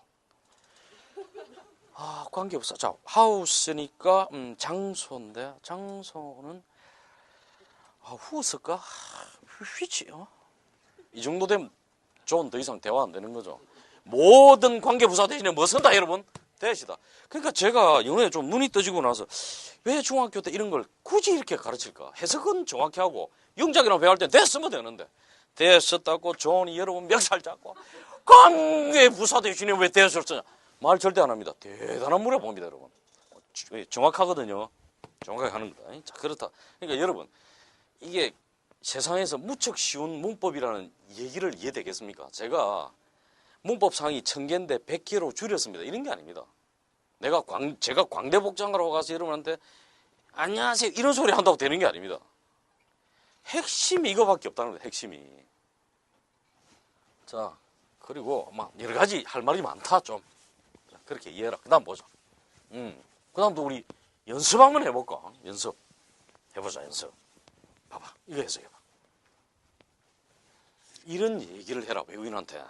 관계없어. 자, house니까 장소인데 장소는 who's일까? which? 이 정도 되면 존 더 이상 대화 안 되는 거죠. 모든 관계부사 대신에 뭐 쓴다 여러분? that이다. 그러니까 제가 영어에 좀 눈이 떠지고 나서 왜 중학교 때 이런 걸 굳이 이렇게 가르칠까? 해석은 정확히 하고 영작이랑 배울 때 that 쓰면 되는데 that 썼다고 존이 여러분 멱살 잡고 관계부사 대신에 왜 that을 쓰냐? 말 절대 안 합니다. 대단한 물에 봅니다 여러분. 정확하거든요. 정확하게 하는 거다. 자, 그렇다. 그러니까 여러분 이게 세상에서 무척 쉬운 문법이라는 얘기를 이해되겠습니까? 제가 문법상이 1000개인데 100개로 줄였습니다. 이런 게 아닙니다. 제가 광대복장하러 가서 여러분한테 안녕하세요 이런 소리 한다고 되는 게 아닙니다. 핵심이 이거밖에 없다는 거예요. 핵심이. 자, 그리고 막 여러 가지 할 말이 많다 좀. 자, 그렇게 이해해라. 그 다음 보자. 그 다음도 우리 연습 한번 해볼까? 연습. 해보자 연습. 봐봐. 이거 해석해봐. 이런 얘기를 해라 외국인한테.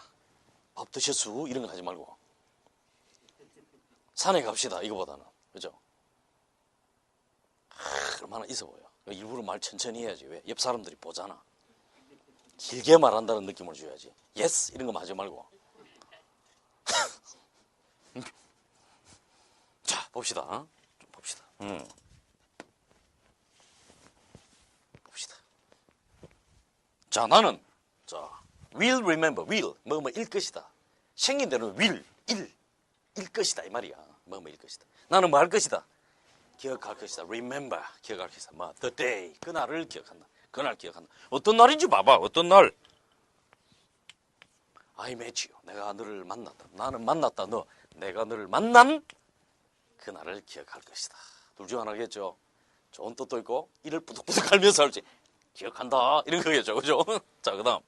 밥 드셨수? 이런 거 하지 말고 산에 갑시다 이거보다는. 그죠? 얼마나 있어 보여. 일부러 말 천천히 해야지. 왜? 옆 사람들이 보잖아. 길게 말한다는 느낌을 줘야지. yes 이런 거 하지 말고. 자, 봅시다. 좀 봅시다. 봅시다. 자, 나는 will remember, will 뭐일 것이다. 생긴 대로 will 일 것이다 이 말이야. 뭐일 것이다. 나는 뭐 할 것이다. 기억할 것이다. remember 기억할 것이다. the day 그날을 기억한다. 그날 기억한다. 어떤 날인지 봐봐. 어떤 날. I met you. 내가 너를 만났다. 나는 만났다. 내가 너를 만난 그날을 기억할 것이다. 둘 중 하나겠죠. 좋은 뜻도 있고 이를 뿌득뿌득 갈면서 할지 기억한다 이런 거겠죠. 그죠? 자, 그 다음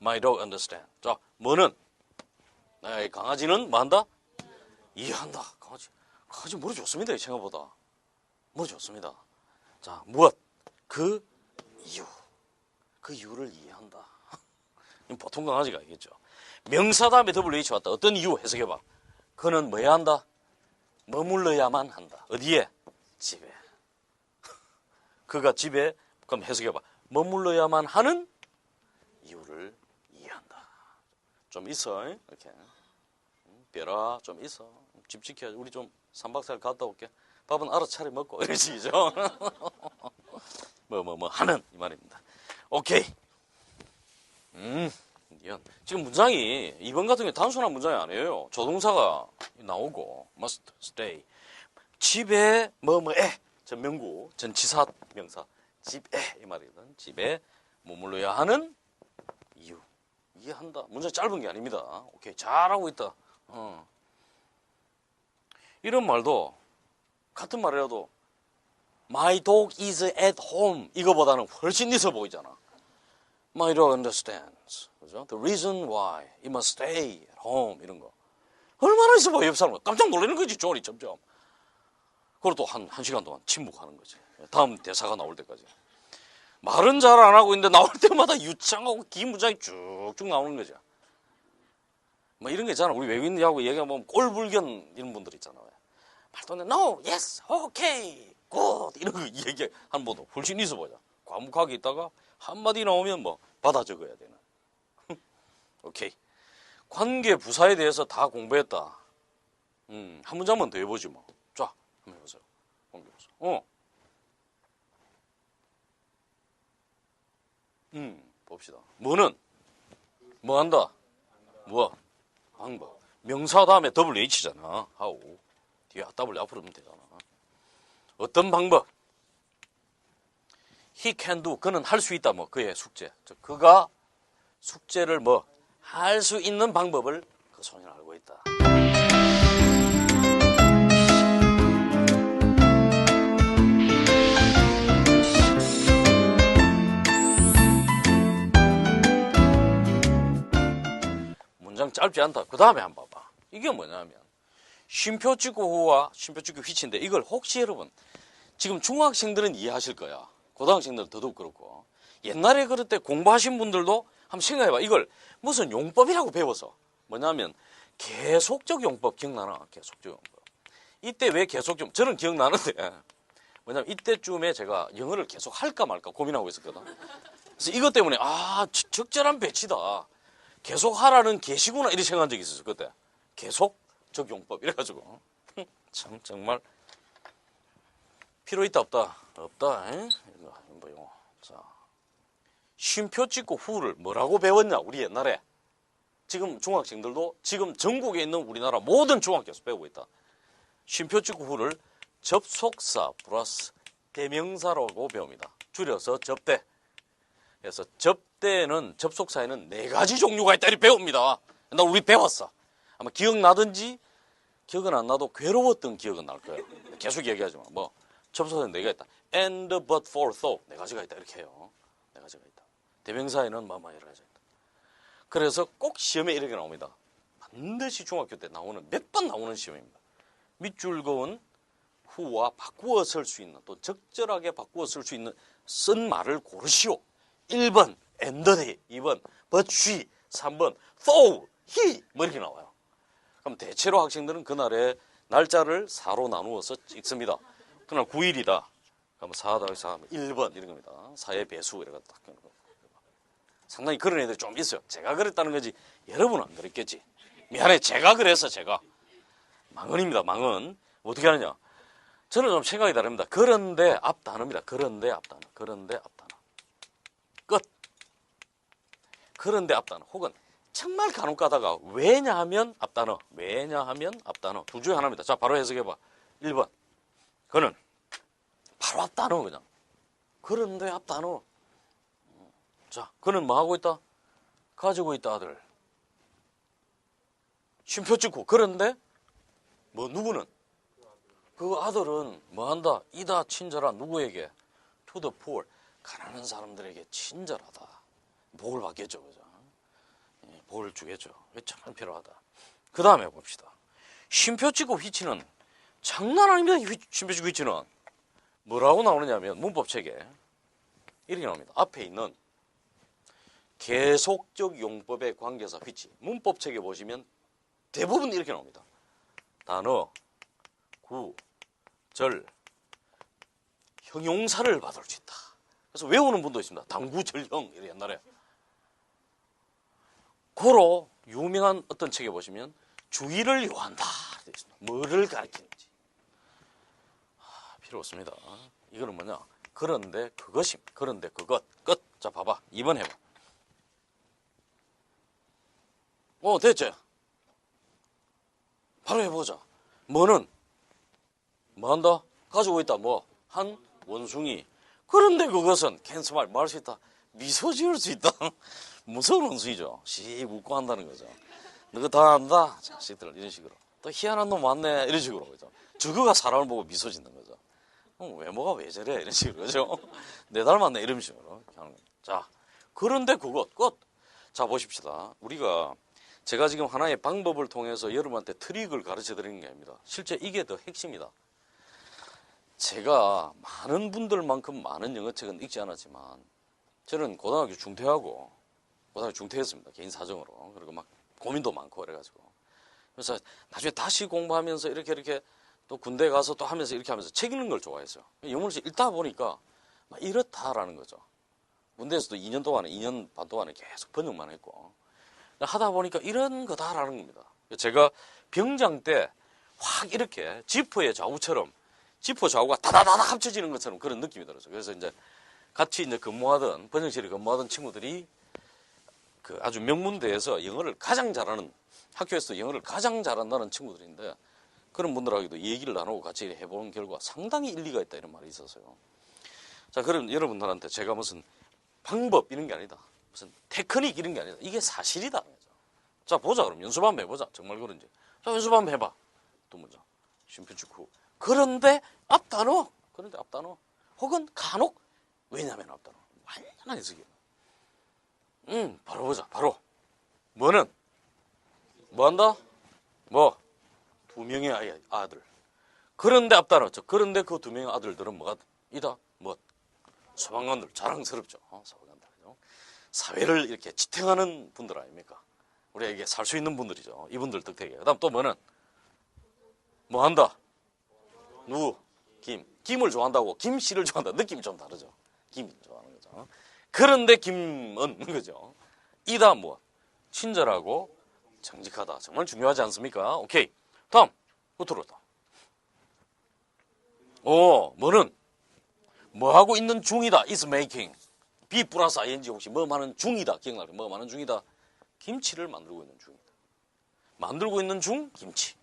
My dog understand. 자, 뭐는 이 강아지는 뭐 한다? 이해한다. 강아지 머리 좋습니다. 이 생각보다 머리 좋습니다. 자, 무엇? 그 이유. 그 이유를 이해한다. 보통 강아지가 있겠죠. 명사 다음에 WH 왔다. 어떤 이유 해석해봐. 그는 뭐 해야 한다? 머물러야만 한다. 어디에? 집에. 그가 집에, 그럼 해석해봐. 머물러야만 하는 이유를 이해한다. 좀 있어. 이렇게. 벼라, 좀 있어. 집 지켜야지. 우리 좀 3박 4일 갔다 올게. 밥은 알아서 차려 먹고. 이런 식이죠. 하는. 이 말입니다. 오케이. 지금 문장이 이번 같은 경우 단순한 문장이 아니에요. 조동사가 나오고 must stay. 집에 뭐뭐에 전명구 전치사 명사 집에 이 말이거든. 집에 머물러야 하는 이유 이해한다. 문장 짧은 게 아닙니다. 오케이 잘하고 있다. 이런 말도 같은 말이라도 My dog is at home 이거보다는 훨씬 있어 보이잖아. My dog understands. 그죠? The reason why it must stay at home 이런 거 얼마나 있어 보여. 옆 사람은 깜짝 놀라는 거지. 조리 점점. 그리고 또 한 시간 동안 침묵하는 거지. 다음 대사가 나올 때까지. 말은 잘 안 하고 있는데 나올 때마다 유창하고 긴 문장이 쭉쭉 나오는 거죠. 뭐 이런 게 있잖아. 우리 외국인들하고 얘기하면 꼴불견 이런 분들 있잖아. 말도 안 돼. No, yes, okay, good 이런 거 얘기하는 분도 훨씬 있어 보자. 과묵하게 있다가 한마디 나오면 뭐 받아 적어야 되는. 오케이. 관계 부사에 대해서 다 공부했다. 한 문장만 더 해보지 뭐. 자, 한번 해보세요. 관계 부사. 봅시다. 뭐는 뭐 한다? 뭐? 방법. 명사 다음에 WH잖아. how. 뒤에 W 앞으로 넣으면 되잖아. 어떤 방법? He can do. 그는 할 수 있다. 뭐 그의 숙제. 그가 숙제를 뭐 할 수 있는 방법을 그 소년은 알고 있다. 문장 짧지 않다. 그 다음에 한번 봐봐. 이게 뭐냐면 쉼표 찍고 후와 쉼표 찍고 휘치인데 이걸 혹시 여러분 지금 중학생들은 이해하실 거야. 고등학생들은 더더욱 그렇고 옛날에 그럴 때 공부하신 분들도 한번 생각해봐. 이걸 무슨 용법이라고 배워서 뭐냐면 계속적 용법 기억나나? 계속적 용법. 이때 왜 계속적? 저는 기억나는데 뭐냐면 이때쯤에 제가 영어를 계속 할까 말까 고민하고 있었거든. 그래서 이것 때문에 적절한 배치다. 계속 하라는 계시구나 이렇게 생각한 적이 있었어 그때. 계속적 용법 이래가지고 참 정말 필요 있다 없다? 없다. 이거 뭐 용어. 자. 쉼표 찍고 후를 뭐라고 배웠냐 우리 옛날에. 지금 중학생들도 지금 전국에 있는 우리나라 모든 중학교에서 배우고 있다. 쉼표 찍고 후를 접속사 플러스 대명사라고 배웁니다. 줄여서 접대. 그래서 접대는 접속사에는 4가지 종류가 있다 이렇게 배웁니다. 나 우리 배웠어. 아마 기억나든지 기억은 안 나도 괴로웠던 기억은 날 거예요. 계속 얘기하지 마. 뭐 접속사에는 4개가 있다. And, but, for, so 4가지가 있다 이렇게 해요. 4가지가 있다. 대명사에는 여러 가지가 있다. 그래서 꼭 시험에 이렇게 나옵니다. 반드시 중학교 때 나오는 몇 번 나오는 시험입니다. 밑줄그은 후와 바꾸어 쓸 수 있는 또 적절하게 바꾸어 쓸 수 있는 쓴 말을 고르시오. 1번 and they, 2번 but she, 3번 so, he 뭐 이렇게 나와요. 그럼 대체로 학생들은 그날의 날짜를 4로 나누어서 읽습니다. 그날 9일이다. 그럼 4 더하기 4 하면 1번 이런 겁니다. 4의 배수 이래가 딱 하는 거. 상당히 그런 애들이 좀 있어요. 제가 그랬다는 거지 여러분은 안 그랬겠지. 미안해 제가 그래서 제가 망언입니다. 망언. 어떻게 하느냐. 저는 좀 생각이 다릅니다. 그런데 앞 단어입니다. 그런데 앞 단어. 그런데 앞 단어. 끝. 그런데 앞 단어. 혹은 정말 간혹 가다가 왜냐하면 앞 단어. 왜냐하면 앞 단어. 둘 중에 하나입니다. 자 바로 해석해봐. 1번. 그는 바로 앞 단어 그냥. 그런데 앞 단어. 자, 그는 뭐 하고 있다? 가지고 있다, 아들. 쉼표 찍고. 그런데 뭐 누구는 그 아들은 뭐 한다? 이다 친절한 누구에게? To the poor. 가난한 사람들에게 친절하다. 복을 받겠죠. 그죠? 예, 복을 주겠죠. 참 필요하다. 그 다음에 봅시다. 쉼표 찍고 휘치는 장난 아닙니다. 쉼표 찍고 휘치는 뭐라고 나오느냐면 문법책에 이렇게 나옵니다. 앞에 있는 계속적 용법의 관계사 휘치. 문법책에 보시면 대부분 이렇게 나옵니다. 단어, 구, 절, 형용사를 받을 수 있다. 그래서 외우는 분도 있습니다. 당구절형 이래 옛날에. 고로 유명한 어떤 책에 보시면 주의를 요한다 되어 있습니다. 뭐를 가리키는지. 필요 없습니다. 이거는 뭐냐? 그런데 그것임. 그런데 그것. 끝. 자 봐봐. 2번 해봐. 됐지? 바로 해보자. 뭐는 뭐 한다? 가지고 있다. 뭐? 한 원숭이. 그런데 그것은 캔스말 뭐 할 수 있다? 미소 지을 수 있다. 무서운 원숭이죠. 씩 웃고 한다는 거죠. 너가 다 안다? 자식들 이런 식으로. 또 희한한 놈 많네. 이런 식으로. 그죠? 저거가 사람을 보고 미소 짓는 거죠. 외모가 왜 저래? 이런 식으로. 그죠? 내 닮았네. 이런 식으로. 자, 그런데 그것. 끝. 자, 보십시다. 제가 지금 하나의 방법을 통해서 여러분한테 트릭을 가르쳐 드리는 게 아닙니다. 실제 이게 더 핵심이다. 제가 많은 분들만큼 많은 영어책은 읽지 않았지만 저는 고등학교 중퇴했습니다. 개인 사정으로. 그리고 막 고민도 많고 그래가지고. 그래서 나중에 다시 공부하면서 이렇게 또 군대 가서 또 하면서 이렇게 하면서 책 읽는 걸 좋아했어요. 영어를 읽다 보니까 막 이렇다라는 거죠. 군대에서도 2년 반 동안에 계속 번역만 했고. 하다 보니까 이런 거다라는 겁니다. 제가 병장 때 확 이렇게 지퍼의 좌우처럼 지퍼 좌우가 다다다다 합쳐지는 것처럼 그런 느낌이 들었어요. 그래서 이제 같이 이제 번역실에 근무하던 친구들이 그 아주 명문대에서 영어를 가장 잘하는, 학교에서 영어를 가장 잘한다는 친구들인데 그런 분들하고도 얘기를 나누고 같이 해보는 결과 상당히 일리가 있다 이런 말이 있었어요. 자, 그럼 여러분들한테 제가 무슨 방법 이런 게 아니다. 무슨 테크닉 이런 게 아니다. 이게 사실이다. 자, 보자. 그럼 연습 한번 해보자. 정말 그런지. 자, 연습 한번 해봐. 또 먼저 쉼표 찍고. 그런데 앞단어. 혹은 간혹. 왜냐면 앞단어. 완전한 해석이야. 바로 보자. 바로. 뭐는? 뭐 한다? 뭐? 2명의 아들. 그런데 앞단어. 그런데 그 2명의 아들들은 뭐가 이다? 뭐? 소방관들. 자랑스럽죠. 소방관들. 사회를 이렇게 지탱하는 분들 아닙니까? 우리에게 살 수 있는 분들이죠. 이분들 덕택이에요. 그 다음 또 뭐는? 뭐 한다? 누구? 김을 좋아한다고 김씨를 좋아한다. 느낌이 좀 다르죠. 김 좋아하는 거죠. 그런데 김은 그죠. 이다 뭐? 친절하고 정직하다. 정말 중요하지 않습니까? 오케이. 다음. 끝으로 다. 뭐는? 뭐 하고 있는 중이다. is making. be 플러스 ing 혹시 뭐 하는 중이다. 기억나요? 뭐 하는 중이다. 김치를 만들고 있는 중이다. 만들고 있는 중 김치.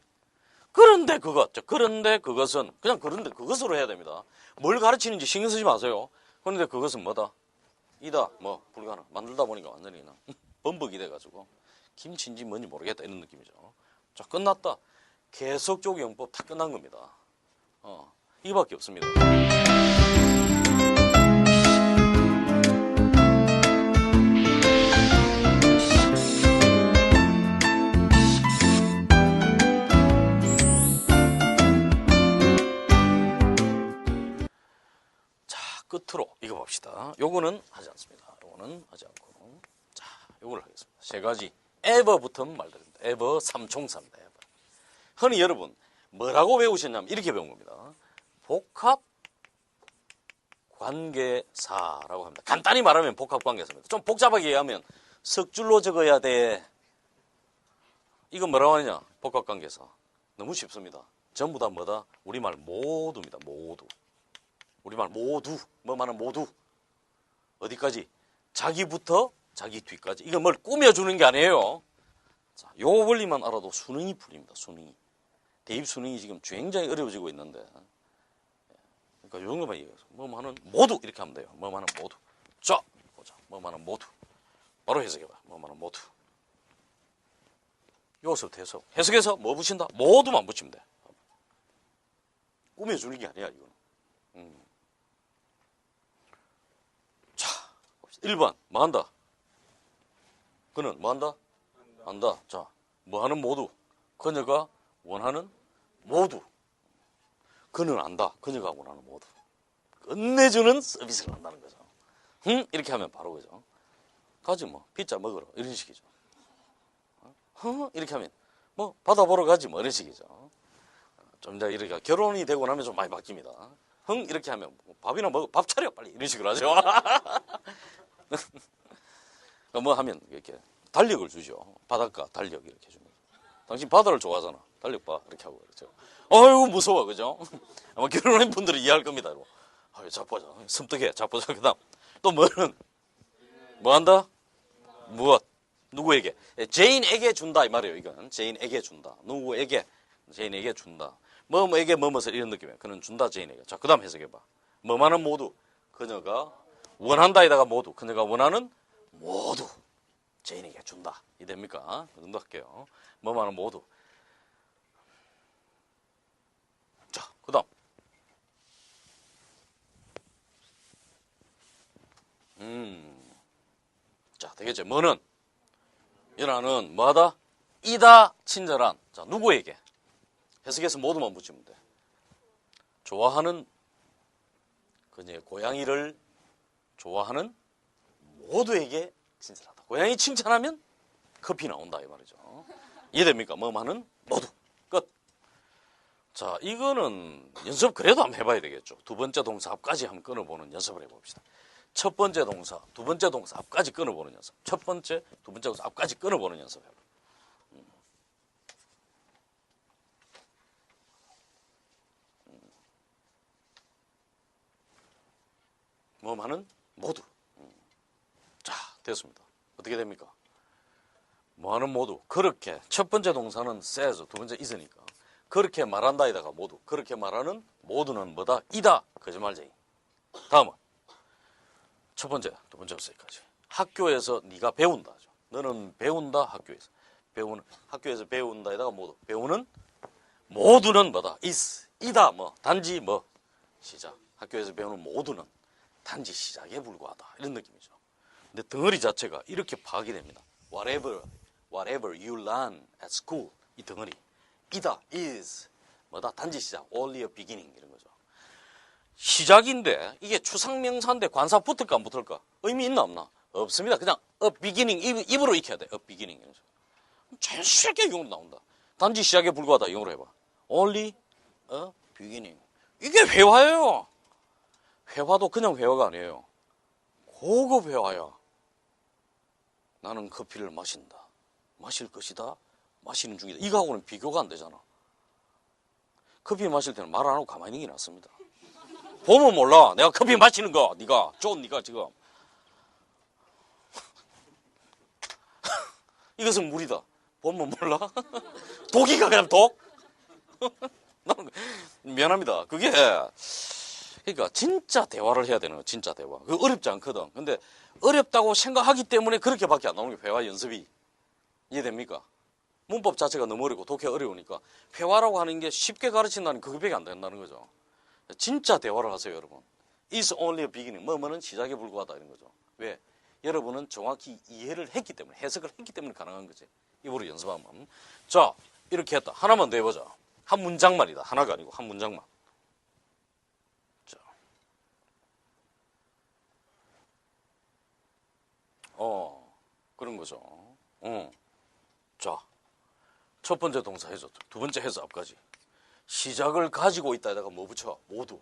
그런데 그것은 그냥 그런데 그것으로 해야 됩니다. 뭘 가르치는지 신경 쓰지 마세요. 그런데 그것은 뭐다? 이다. 뭐 불가능. 만들다 보니까 완전히 그냥 범벅이 돼가지고 김치인지 뭔지 모르겠다 이런 느낌이죠. 자, 끝났다. 계속적 용법 다 끝난 겁니다. 이거밖에 없습니다. 끝으로 이거 봅시다. 요거는 하지 않습니다. 요거는 하지 않고. 자, 요걸 하겠습니다. 세 가지. ever부터는 말드립니다. ever 삼총사입니다. ever. 흔히 여러분 뭐라고 배우셨냐면 이렇게 배운 겁니다. 복합 관계사라고 합니다. 간단히 말하면 복합 관계사입니다. 좀 복잡하게 얘기하면 석 줄로 적어야 돼. 이건 뭐라고 하느냐? 복합 관계사. 너무 쉽습니다. 전부 다 뭐다? 우리말 모두입니다. 모두. 우리말 모두, 뭐만은 모두. 어디까지? 자기부터 자기 뒤까지. 이건 뭘 꾸며주는 게 아니에요. 자, 요 원리만 알아도 수능이 풀립니다. 수능이. 대입 수능이 지금 굉장히 어려워지고 있는데. 그러니까 요 정도만 얘기해서. 뭐만은 모두 이렇게 하면 돼요. 뭐만은 모두. 자, 보자. 뭐만은 모두. 바로 해석해봐. 뭐만은 모두. 여기서부터 해석해서 뭐 붙인다? 모두만 붙이면 돼. 꾸며주는 게 아니야, 이거는. 자, 1번, 뭐 한다? 그는 뭐 한다? 한다. 자, 뭐 하는 모두. 그녀가 원하는 모두. 그는 안다. 그녀가 원하는 모두. 끝내주는 서비스를 한다는 거죠. 응? 이렇게 하면 바로 그죠. 가지 뭐. 피자 먹으러. 이런 식이죠. 이렇게 하면 뭐 바다 보러 가지 뭐 이런 식이죠. 좀 이제 이렇게 결혼이 되고 나면 좀 많이 바뀝니다. 흥 이렇게 하면 밥이나 먹어. 밥 차려 빨리 이런 식으로 하죠. 뭐 하면 이렇게 달력을 주죠. 바닷가 달력 이렇게 줍니다. 당신 바다를 좋아하잖아. 달력 봐 이렇게 하고 그렇죠. 어이구 무서워 그죠? 아마 결혼한 분들은 이해할 겁니다. 아유 자보자 섬뜩해 자보자 그다음 또 뭐는 뭐 한다? 무엇? 누구에게? 제인에게 준다 이 말이에요. 이건 제인에게 준다. 누구에게? 제인에게 준다. 뭐뭐에게 뭐뭐을 이런 느낌이에요. 그는 준다 제인에게. 자 그다음 해석해봐. 뭐만은 모두 그녀가 원한다에다가 모두 그녀가 원하는 모두 제인에게 준다. 이 됩니까? 그 정도 할게요. 뭐만은 모두. 자 그다음 자 되겠죠. 뭐는 연하는 뭐하다? 이다 친절한. 자 누구에게? 해석해서 모두만 붙이면 돼. 좋아하는 그녀의 고양이를 좋아하는 모두에게 친절하다. 고양이 칭찬하면 커피 나온다 이 말이죠. 이해됩니까? 뭐만은 모두. 끝. 자 이거는 연습 그래도 한번 해봐야 되겠죠. 두 번째 동사 앞까지 한번 끊어보는 연습을 해봅시다. 첫 번째 동사, 두 번째 동사 앞까지 끊어보는 연습. 첫 번째, 두 번째 동사 앞까지 끊어보는 연습 해봐. 뭐만은 모두. 자 됐습니다. 어떻게 됩니까? 뭐하는 모두. 그렇게 첫 번째 동사는 says, 두 번째 is니까 그렇게 말한다에다가 모두. 그렇게 말하는 모두는 뭐다? 이다. 거짓말쟁이. 다음은 첫 번째, 두 번째 없어까지 학교에서 네가 배운다. 너는 배운다. 학교에서 배우는 학교에서 배운다에다가 모두. 배우는 모두는 뭐다? is, 이다. 뭐 단지 뭐 시작. 학교에서 배우는 모두는 단지 시작에 불과하다. 이런 느낌이죠. 근데 덩어리 자체가 이렇게 파악이 됩니다. whatever you learn at school. 이 덩어리 이다 is 뭐다? 단지 시작. only a beginning 이런 거죠. 시작인데 이게 추상명사인데 관사 붙을까 안 붙을까? 의미 있나 없나? 없습니다. 그냥 a beginning 입으로 익혀야 돼. a beginning. 자연스럽게 영어로 나온다. 단지 시작에 불과하다. 영어로 해봐. only a beginning. 이게 회화예요. 회화도 그냥 회화가 아니에요. 고급 회화야. 나는 커피를 마신다. 마실 것이다. 마시는 중이다. 이거하고는 비교가 안 되잖아. 커피 마실 때는 말 안 하고 가만히 있는 게 낫습니다. 보면 몰라. 내가 커피 마시는 거. 네가 지금. 이것은 물이다. 보면 몰라. 독이가 그냥 독. 나는 미안합니다. 그게 그러니까 진짜 대화를 해야 되는 거야. 진짜 대화. 그 어렵지 않거든. 근데 어렵다고 생각하기 때문에 그렇게밖에 안 나오는 게 회화 연습이. 이해됩니까? 문법 자체가 너무 어렵고 독해 어려우니까 회화라고 하는 게 쉽게 가르친다는 그것밖에 안 된다는 거죠. 진짜 대화를 하세요, 여러분. It's only a beginning. 뭐뭐는 시작에 불과하다 이런 거죠. 왜? 여러분은 정확히 이해를 했기 때문에, 해석을 했기 때문에 가능한 거지. 입으로 연습하면. 자, 이렇게 했다. 하나만 더 해보자. 한 문장만이다. 하나가 아니고 한 문장만. 자, 그런 거죠. 자, 첫 번째 동사 해서 두 번째 해서 앞까지. 시작을 가지고 있다에다가 뭐 붙여? 모두.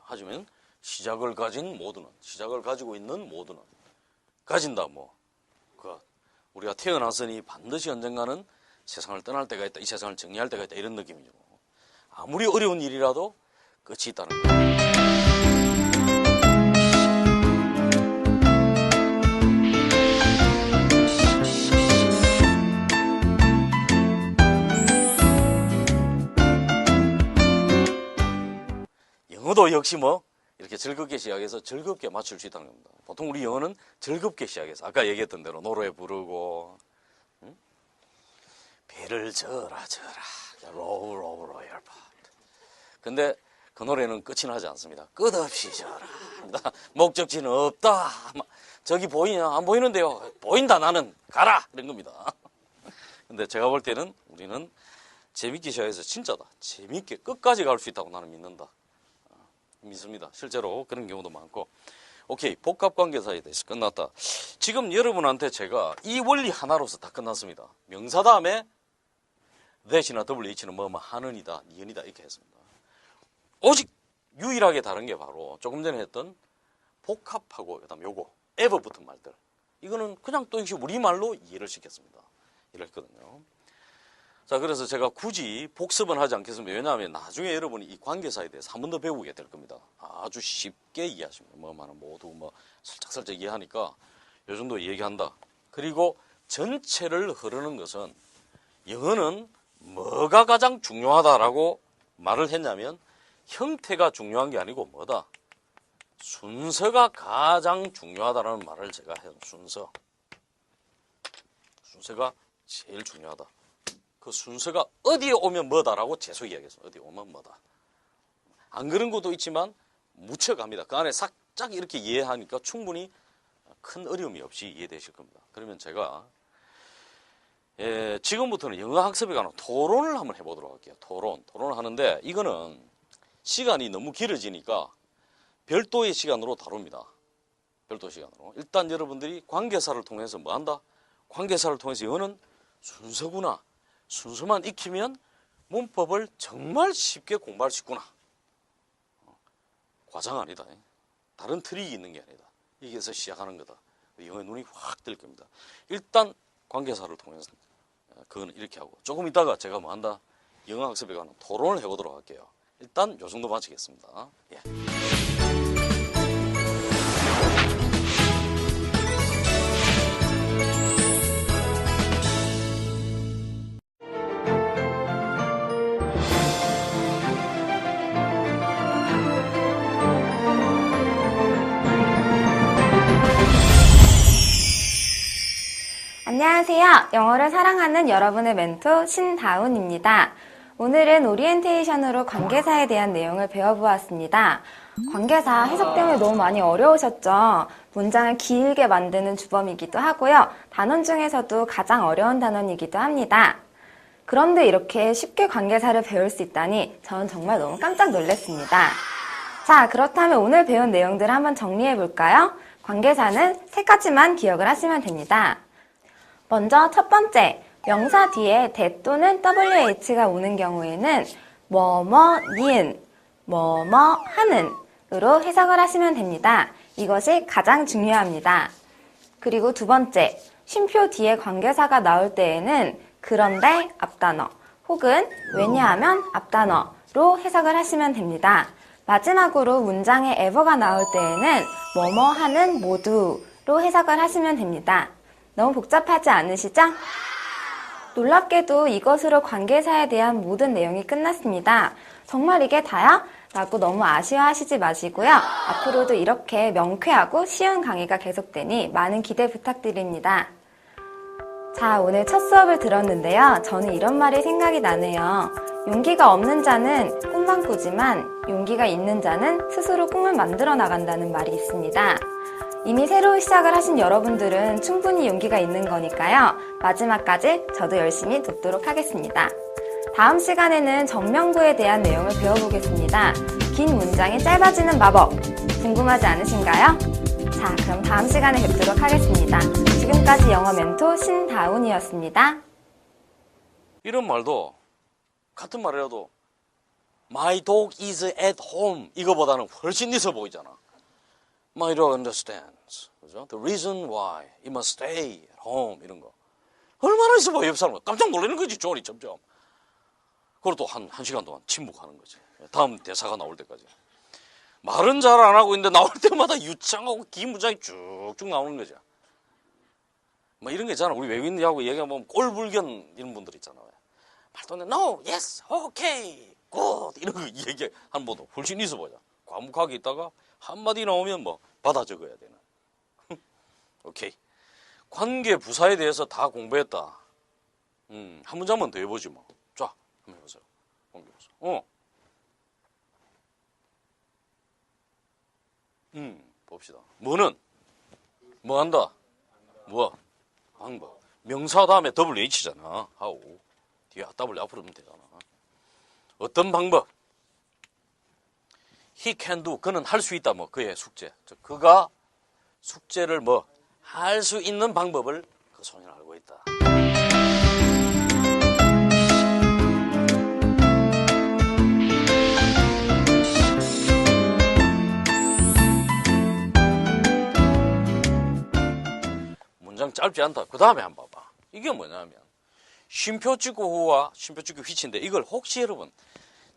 하지만 시작을 가진 모두는, 시작을 가지고 있는 모두는, 가진다 뭐. 우리가 태어났으니 반드시 언젠가는 세상을 떠날 때가 있다. 이 세상을 정리할 때가 있다. 이런 느낌이죠. 아무리 어려운 일이라도 끝이 있다는 거예요. 영어도 역시 뭐 이렇게 즐겁게 시작해서 즐겁게 맞출 수 있다는 겁니다. 보통 우리 영어는 즐겁게 시작해서 아까 얘기했던 대로 노래 부르고 배를 저라 roll over your boat. 근데 그 노래는 끝이 나지 않습니다. 끝없이 저라. 목적지는 없다. 저기 보이냐? 안 보이는데요. 보인다 나는 가라 이런 겁니다. 근데 제가 볼 때는 우리는 재밌기 시작해서 진짜다. 재밌게 끝까지 갈 수 있다고 나는 믿는다. 믿습니다. 실제로 그런 경우도 많고. 오케이, 복합관계사에 대해서 끝났다. 지금 여러분한테 제가 이 원리 하나로서 다 끝났습니다. 명사 다음에 that이나 WH는 뭐뭐 하는이다, 니은이다 이렇게 했습니다. 오직 유일하게 다른 게 바로 조금 전에 했던 복합하고 그다음 요거 ever 붙은 말들. 이거는 그냥 또 역시 우리말로 이해를 시켰습니다. 이랬거든요. 자, 그래서 제가 굳이 복습은 하지 않겠습니다. 왜냐하면 나중에 여러분이 이 관계사에 대해서 한 번 더 배우게 될 겁니다. 아주 쉽게 이해하십니다. 뭐만은 모두 살짝 이해하니까 요 정도 얘기한다. 그리고 전체를 흐르는 것은 영어는 뭐가 가장 중요하다라고 말을 했냐면 형태가 중요한 게 아니고 뭐다? 순서가 가장 중요하다라는 말을 제가 해요. 순서가 제일 중요하다. 그 순서가 어디에 오면 뭐다라고 계속 이야기했어요. 어디에 오면 뭐다. 안 그런 것도 있지만 묻혀갑니다. 그 안에 살짝 이렇게 이해하니까 충분히 큰 어려움이 없이 이해되실 겁니다. 그러면 제가 지금부터는 영어 학습에 관한 토론을 한번 해보도록 할게요. 토론을 하는데 이거는 시간이 너무 길어지니까 별도의 시간으로 다룹니다. 별도 시간으로. 일단 여러분들이 관계사를 통해서 뭐 한다? 관계사를 통해서 영어는 순서구나. 순서만 익히면 문법을 정말 쉽게 공부할 수 있구나. 과장 아니다. 다른 트릭이 있는 게 아니다. 여기에서 시작하는 거다. 영어의 눈이 확 뜰 겁니다. 일단 관계사를 통해서 그거는 이렇게 하고 조금 있다가 제가 뭐 한다? 영어 학습에 관한 토론을 해보도록 할게요. 일단 요 정도 마치겠습니다. 예. 안녕하세요. 영어를 사랑하는 여러분의 멘토 신다운입니다. 오늘은 오리엔테이션으로 관계사에 대한 내용을 배워보았습니다. 관계사 해석 때문에 너무 많이 어려우셨죠? 문장을 길게 만드는 주범이기도 하고요. 단원 중에서도 가장 어려운 단원이기도 합니다. 그런데 이렇게 쉽게 관계사를 배울 수 있다니 저는 정말 너무 깜짝 놀랐습니다. 자, 그렇다면 오늘 배운 내용들을 한번 정리해 볼까요? 관계사는 3가지만 기억을 하시면 됩니다. 먼저 첫 번째, 명사 뒤에 that 또는 WH가 오는 경우에는 뭐뭐 니은, 뭐뭐 하는 으로 해석을 하시면 됩니다. 이것이 가장 중요합니다. 그리고 두 번째, 쉼표 뒤에 관계사가 나올 때에는 그런데 앞단어 혹은 왜냐하면 앞단어로 해석을 하시면 됩니다. 마지막으로 문장에 ever가 나올 때에는 뭐뭐 하는 모두로 해석을 하시면 됩니다. 너무 복잡하지 않으시죠? 놀랍게도 이것으로 관계사에 대한 모든 내용이 끝났습니다. 정말 이게 다야? 라고 너무 아쉬워하시지 마시고요. 앞으로도 이렇게 명쾌하고 쉬운 강의가 계속되니 많은 기대 부탁드립니다. 자, 오늘 첫 수업을 들었는데요. 저는 이런 말이 생각이 나네요. 용기가 없는 자는 꿈만 꾸지만 용기가 있는 자는 스스로 꿈을 만들어 나간다는 말이 있습니다. 이미 새로운 시작을 하신 여러분들은 충분히 용기가 있는 거니까요. 마지막까지 저도 열심히 돕도록 하겠습니다. 다음 시간에는 정명구에 대한 내용을 배워보겠습니다. 긴 문장이 짧아지는 마법, 궁금하지 않으신가요? 자, 그럼 다음 시간에 뵙도록 하겠습니다. 지금까지 영어 멘토 신다운이었습니다. 이런 말도 같은 말이라도 My dog is at home 이거보다는 훨씬 있어 보이잖아. My dog understands. 그죠? The reason why it must stay at home 이런 거. 얼마나 있어 봐, 옆 사람은. 깜짝 놀라는 거지, 조언이 점점. 그걸 또 한 시간 동안 침묵하는 거지. 다음 대사가 나올 때까지. 말은 잘 안 하고 있는데 나올 때마다 유창하고 긴 문장이 쭉쭉 나오는 거죠. 뭐 이런 게 있잖아. 우리 외국인들하고 얘기하면 꼴불견 이런 분들 있잖아. 말도 안 돼. No, yes, okay, good. 이런 거 얘기하는 분도 훨씬 있어 보자. 과묵하게 있다가 한마디 나오면 뭐 받아 적어야 되는. 오케이. 관계 부사에 대해서 다 공부했다. 한 문장만 더 해보지 뭐. 자, 한번 해보세요. 공개보세요. 봅시다. 뭐는? 뭐 한다? 뭐? 방법. 명사 다음에 WH잖아. how. 뒤에 W 앞으로 넣으면 되잖아. 어떤 방법? He can do. 그는 할 수 있다. 뭐 그의 숙제. 그가 숙제를 뭐 할 수 있는 방법을 그 소년은 알고 있다. 문장 짧지 않다. 그 다음에 한번 봐봐. 이게 뭐냐면 쉼표 찍고 후와 쉼표 찍고 휘치인데 이걸 혹시 여러분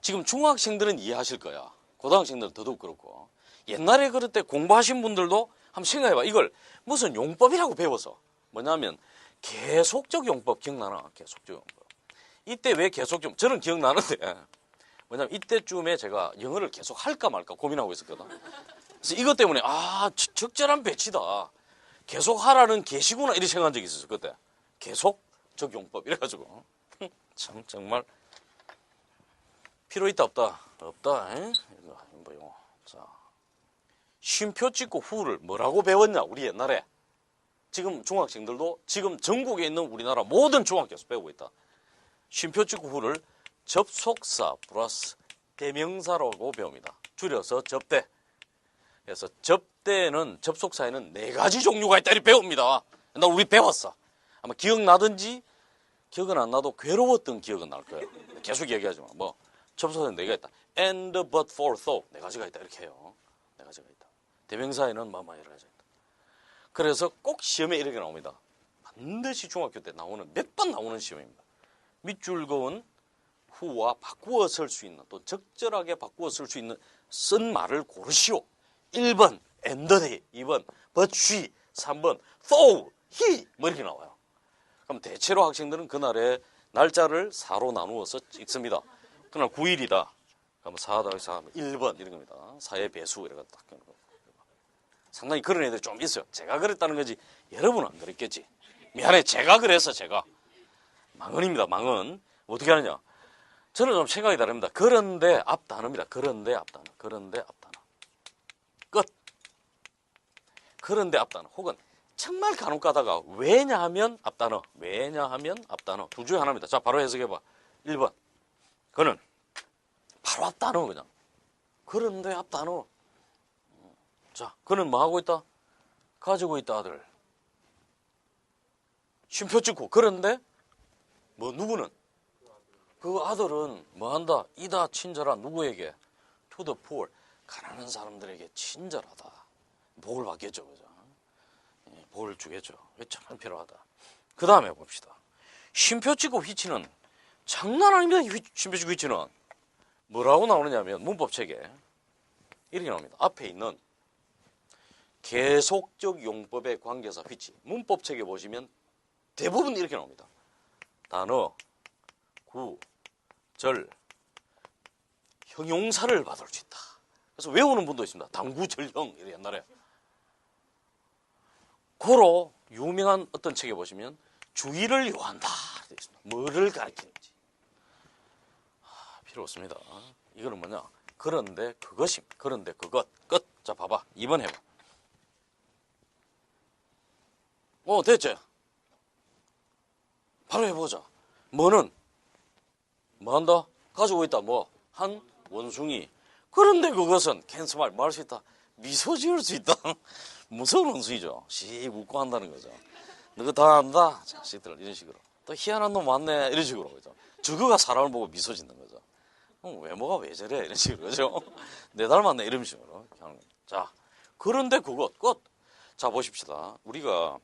지금 중학생들은 이해하실 거야. 고등학생들은 더더욱 그렇고 옛날에 그럴 때 공부하신 분들도 한번 생각해봐. 이걸 무슨 용법이라고 배워서 뭐냐면 계속적 용법 기억나나? 계속적 용법. 이때 왜 계속적? 저는 기억나는데 뭐냐면 이때쯤에 제가 영어를 계속 할까 말까 고민하고 있었거든. 그래서 이것 때문에 적절한 배치다. 계속 하라는 계시구나 이렇게 생각한 적이 있었어 그때. 계속적 용법 이래가지고 참 정말 필요 있다 없다? 없다. 이거 뭐 용어. 자, 쉼표 찍고 후를 뭐라고 배웠냐? 우리 옛날에. 지금 중학생들도 지금 전국에 있는 우리나라 모든 중학교에서 배우고 있다. 쉼표 찍고 후를 접속사 플러스 대명사라고 배웁니다. 줄여서 접대. 그래서 접대는 접속사에는 4가지 종류가 있다 이렇게 배웁니다. 나 우리 배웠어. 아마 기억나든지 기억은 안 나도 괴로웠던 기억은 날 거예요. 계속 얘기하지 마. 뭐 접속사에는 4가 있다. And, but, for, so 4가지가 있다 이렇게 해요. 4가지가 있다. 대명사에는 여러 가지가 있다. 그래서 꼭 시험에 이렇게 나옵니다. 반드시 중학교 때 나오는 몇 번 나오는 시험입니다. 밑줄그은 후와 바꾸어 쓸 수 있는 또 적절하게 바꾸어 쓸 수 있는 쓴 말을 고르시오. 1번 and they, 2번 but she, 3번 so, he 뭐 이렇게 나와요. 그럼 대체로 학생들은 그날의 날짜를 4로 나누어서 읽습니다. 그날 9일이다. 그럼 4-4하면 1번 이런 겁니다. 4의 배수 이런 거 딱 그런 거. 상당히 그런 애들이 좀 있어요. 제가 그랬다는 거지 여러분은 안 그랬겠지. 미안해 제가 그래서 제가 망언입니다. 망언. 어떻게 하느냐. 저는 좀 생각이 다릅니다. 그런데 앞 단어입니다. 그런데 앞 단어. 그런데 앞 단어. 끝. 그런데 앞 단어. 혹은 정말 간혹 가다가 왜냐하면 앞 단어. 왜냐하면 앞 단어. 두 중에 하나입니다. 자 바로 해석해봐. 1번. 그는 바로 앞 단어 그냥. 그런데 앞 단어. 자, 그는 뭐 하고 있다? 가지고 있다 아들. 쉼표 찍고 그런데 뭐 누구는? 그 아들은 뭐 한다? 이다 친절한 누구에게? To the poor. 가난한 사람들에게 친절하다. 복을 받겠죠. 그죠? 복을 주겠죠. 참 필요하다. 그 다음에 봅시다. 쉼표 찍고 휘치는 장난 아닙니다. 쉼표 찍고 휘치는 뭐라고 나오느냐면 문법책에 이렇게 나옵니다. 앞에 있는 계속적 용법의 관계사 휘치. 문법책에 보시면 대부분 이렇게 나옵니다. 단어, 구, 절, 형용사를 받을 수 있다. 그래서 외우는 분도 있습니다. 당구절형 옛날에. 고로 유명한 어떤 책에 보시면 주의를 요한다. 되어 있습니다. 뭐를 가리키는지. 필요 없습니다. 이거는 뭐냐? 그런데 그것입니다. 그런데 그것. 끝. 자 봐봐. 2번 해봐. 됐지? 바로 해보자. 뭐는? 뭐 한다? 가지고 있다. 뭐? 한 원숭이. 그런데 그것은 캔스말 뭐 할 수 있다? 미소 지을 수 있다. 무서운 원숭이죠. 씩 웃고 한다는 거죠. 너가 다 안다? 자식들 이런 식으로. 또 희한한 놈 많네. 이런 식으로. 그죠? 저거가 사람을 보고 미소 짓는 거죠. 외모가 왜 저래? 이런 식으로. 그죠? 내 닮았네. 이런 식으로. 자, 그런데 그것. 끝. 자, 보십시다. 우리가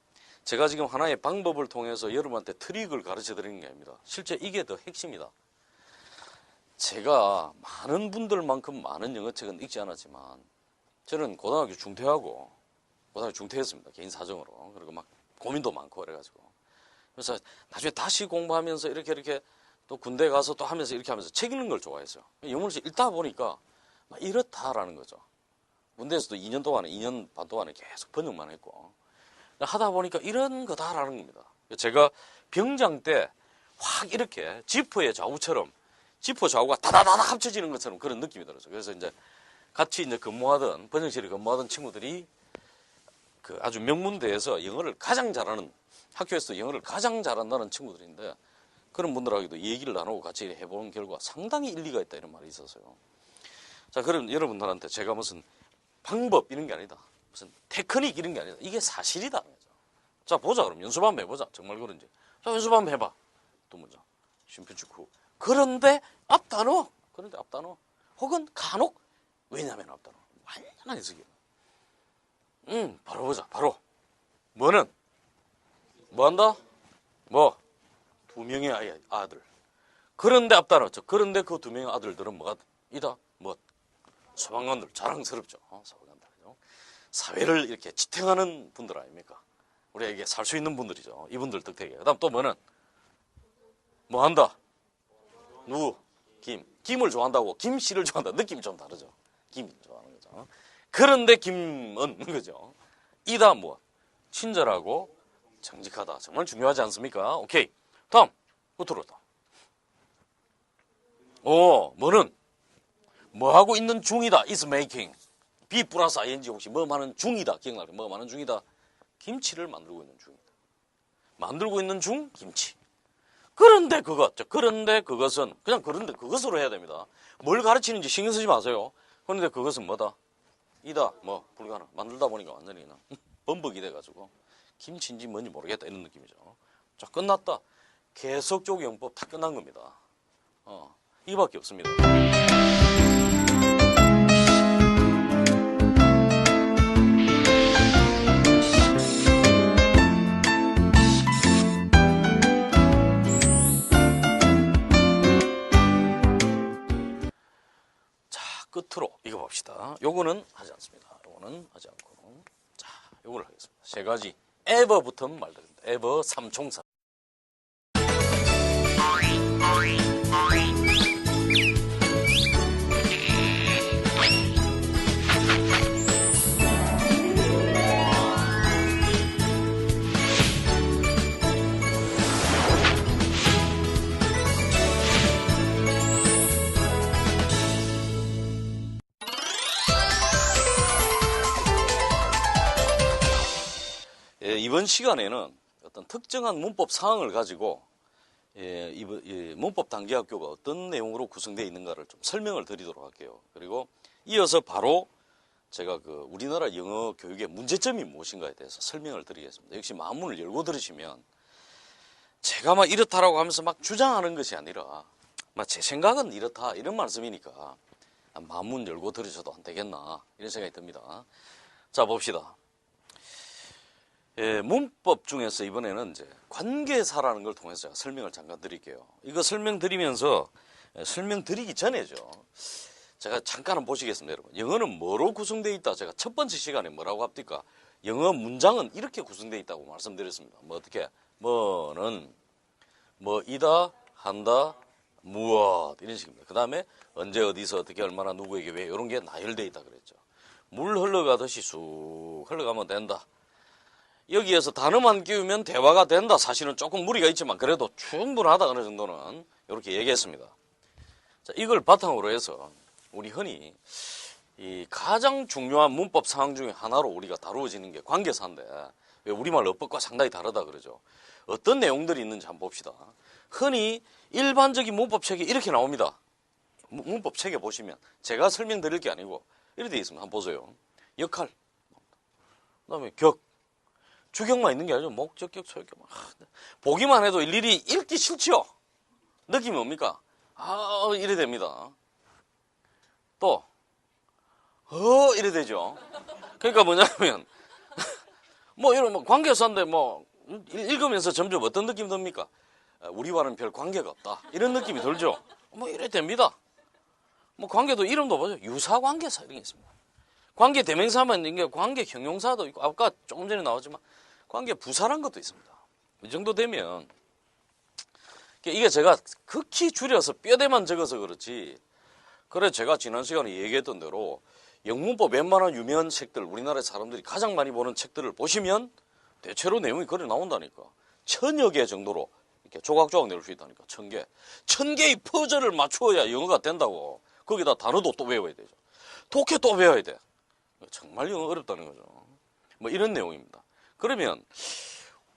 제가 지금 하나의 방법을 통해서 여러분한테 트릭을 가르쳐 드리는 게 아닙니다. 실제 이게 더 핵심이다. 제가 많은 분들만큼 많은 영어책은 읽지 않았지만 저는 고등학교 중퇴하고 고등학교 중퇴했습니다. 개인 사정으로. 그리고 막 고민도 많고 그래가지고. 그래서 나중에 다시 공부하면서 이렇게 또 군대 가서 또 하면서 이렇게 하면서 책 읽는 걸 좋아했어요. 영어를 읽다 보니까 막 이렇다라는 거죠. 군대에서도 2년 반 동안에 계속 번역만 했고 하다 보니까 이런 거다라는 겁니다. 제가 병장 때 확 이렇게 지퍼의 좌우처럼 지퍼 좌우가 다다다닥 합쳐지는 것처럼 그런 느낌이 들었어요. 그래서 이제 같이 이제 근무하던 번영실에 근무하던 친구들이 그 아주 명문대에서 영어를 가장 잘하는 학교에서 영어를 가장 잘한다는 친구들인데 그런 분들하고도 얘기를 나누고 같이 해본 결과 상당히 일리가 있다 이런 말이 있었어요. 자, 그럼 여러분들한테 제가 무슨 방법 이런 게 아니다. 무슨 테크닉 이런 게 아니다. 이게 사실이다. 자, 보자. 그럼 연습 한번 해보자. 정말 그런지. 자, 연습 한번 해봐. 또 뭐죠? 심표축후. 그런데 앞단어. 그런데 앞단어. 혹은 간혹. 왜냐면 앞단어. 완전한 해석이야. 바로 보자. 바로. 뭐는? 뭐 한다? 뭐? 2명의 아들. 그런데 앞단어. 그런데 그 2명의 아들들은 뭐가 이다? 뭐? 소방관들. 자랑스럽죠. 소방관들. 사회를 이렇게 지탱하는 분들 아닙니까? 우리에게 살 수 있는 분들이죠. 이분들 덕택에. 그 다음 또 뭐는? 뭐 한다? 누구? 김을 좋아한다고 김씨를 좋아한다. 느낌이 좀 다르죠. 김 좋아하는 거죠. 그런데 김은 그죠. 이다 뭐? 친절하고 정직하다. 정말 중요하지 않습니까? 오케이. 다음. 끝으로다. 뭐는? 뭐 하고 있는 중이다. is making. be 플러스 ing 혹시 뭐 하는 중이다. 기억나요? 뭐 하는 중이다. 김치를 만들고 있는 중이다. 만들고 있는 중 김치. 그런데 그것은 그냥 그런데 그것으로 해야 됩니다. 뭘 가르치는지 신경 쓰지 마세요. 그런데 그것은 뭐다? 이다. 뭐 불가능. 만들다 보니까 완전히 그냥 범벅이 돼가지고 김치인지 뭔지 모르겠다 이런 느낌이죠. 자, 끝났다. 계속적 영법 다 끝난 겁니다. 이밖에 없습니다. 끝으로 이거 봅시다. 요거는 하지 않습니다. 요거는 하지 않고. 자, 요거를 하겠습니다. 세 가지. ever부터 말드립니다. ever 삼총사. 이번 시간에는 어떤 특정한 문법 사항을 가지고 문법 단기학교가 어떤 내용으로 구성되어 있는가를 좀 설명을 드리도록 할게요. 그리고 이어서 바로 제가 그 우리나라 영어 교육의 문제점이 무엇인가에 대해서 설명을 드리겠습니다. 역시 마음문을 열고 들으시면 제가 막 이렇다라고 하면서 막 주장하는 것이 아니라 막 제 생각은 이렇다 이런 말씀이니까 마음문 열고 들으셔도 안 되겠나 이런 생각이 듭니다. 자, 봅시다. 문법 중에서 이번에는 이제 관계사라는 걸 통해서 제가 설명을 잠깐 드릴게요. 이거 설명드리면서 설명드리기 전에죠. 제가 잠깐은 보시겠습니다, 여러분. 영어는 뭐로 구성되어 있다? 제가 첫 번째 시간에 뭐라고 합니까? 영어 문장은 이렇게 구성되어 있다고 말씀드렸습니다. 뭐 어떻게? 뭐는 뭐이다, 한다, 무엇 이런 식입니다. 그 다음에 언제, 어디서, 어떻게, 얼마나, 누구에게, 왜 이런 게 나열되어 있다 그랬죠. 물 흘러가듯이 쑥 흘러가면 된다. 여기에서 단어만 끼우면 대화가 된다. 사실은 조금 무리가 있지만 그래도 충분하다 어느 정도는 이렇게 얘기했습니다. 자, 이걸 바탕으로 해서 우리 흔히 이 가장 중요한 문법 상황 중에 하나로 우리가 다루어지는 게 관계사인데 왜 우리말 어법과 상당히 다르다 그러죠. 어떤 내용들이 있는지 한번 봅시다. 흔히 일반적인 문법책에 이렇게 나옵니다. 문법책에 보시면 제가 설명드릴 게 아니고 이렇게 되어 있습니다. 한번 보세요. 역할, 그 다음에 격, 주격만 있는 게 아니죠. 목적격, 소유격. 보기만 해도 일일이 읽기 싫죠. 느낌이 뭡니까? 이래 됩니다. 또 이래 되죠. 그러니까 뭐냐면 뭐 이런 뭐 관계사인데 뭐 읽으면서 점점 어떤 느낌이 듭니까? 우리와는 별 관계가 없다. 이런 느낌이 들죠. 뭐 이래 됩니다. 뭐 관계도 이름도 보죠. 유사관계사 이런 게 있습니다. 관계 대명사만 있는 게 관계 형용사도 있고 아까 조금 전에 나왔지만 관계 부사란 것도 있습니다. 이 정도 되면 이게 제가 극히 줄여서 뼈대만 적어서 그렇지. 그래 제가 지난 시간에 얘기했던 대로 영문법 웬만한 유명한 책들 우리나라 사람들이 가장 많이 보는 책들을 보시면 대체로 내용이 그래 나온다니까. 1000여 개 정도로 이렇게 조각조각 내릴 수 있다니까. 1000개. 1000개의 퍼즐을 맞추어야 영어가 된다고. 거기다 단어도 또 외워야 되죠. 독해 또 외워야 돼. 정말 영어 어렵다는 거죠. 뭐 이런 내용입니다. 그러면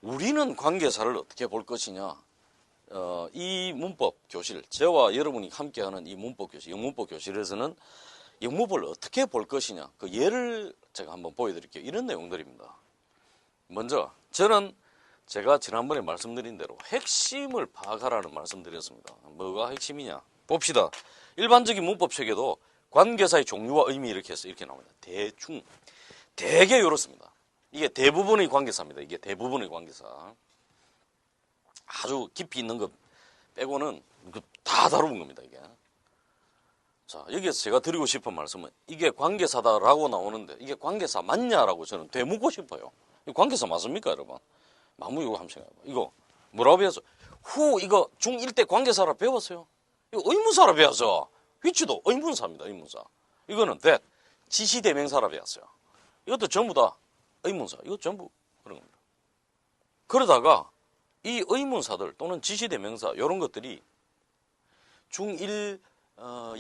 우리는 관계사를 어떻게 볼 것이냐. 이 문법 교실, 저와 여러분이 함께하는 이 문법 교실, 영문법 교실에서는 영문법을 어떻게 볼 것이냐. 그 예를 제가 한번 보여드릴게요. 이런 내용들입니다. 먼저 저는 제가 지난번에 말씀드린 대로 핵심을 파악하라는 말씀드렸습니다. 뭐가 핵심이냐? 봅시다. 일반적인 문법 책에도 관계사의 종류와 의미 이렇게 해서 이렇게 나옵니다. 대충 되게 이렇습니다. 이게 대부분의 관계사입니다. 이게 대부분의 관계사. 아주 깊이 있는 것 빼고는 다 다루는 겁니다. 이게. 자, 여기에서 제가 드리고 싶은 말씀은 이게 관계사다라고 나오는데 이게 관계사 맞냐라고 저는 되묻고 싶어요. 이거 관계사 맞습니까, 여러분? 마무 이거 한번 생각해봐. 이거 뭐라고 배웠어? 이거 중1 때 관계사라 배웠어요. 이거 의문사라 배웠어. 위치도 의문사입니다. 의문사. 이거는 that 지시대명사라 배웠어요. 이것도 전부 다 의문사. 이거 전부 그런 겁니다. 그러다가 이 의문사들 또는 지시대명사 이런 것들이 중1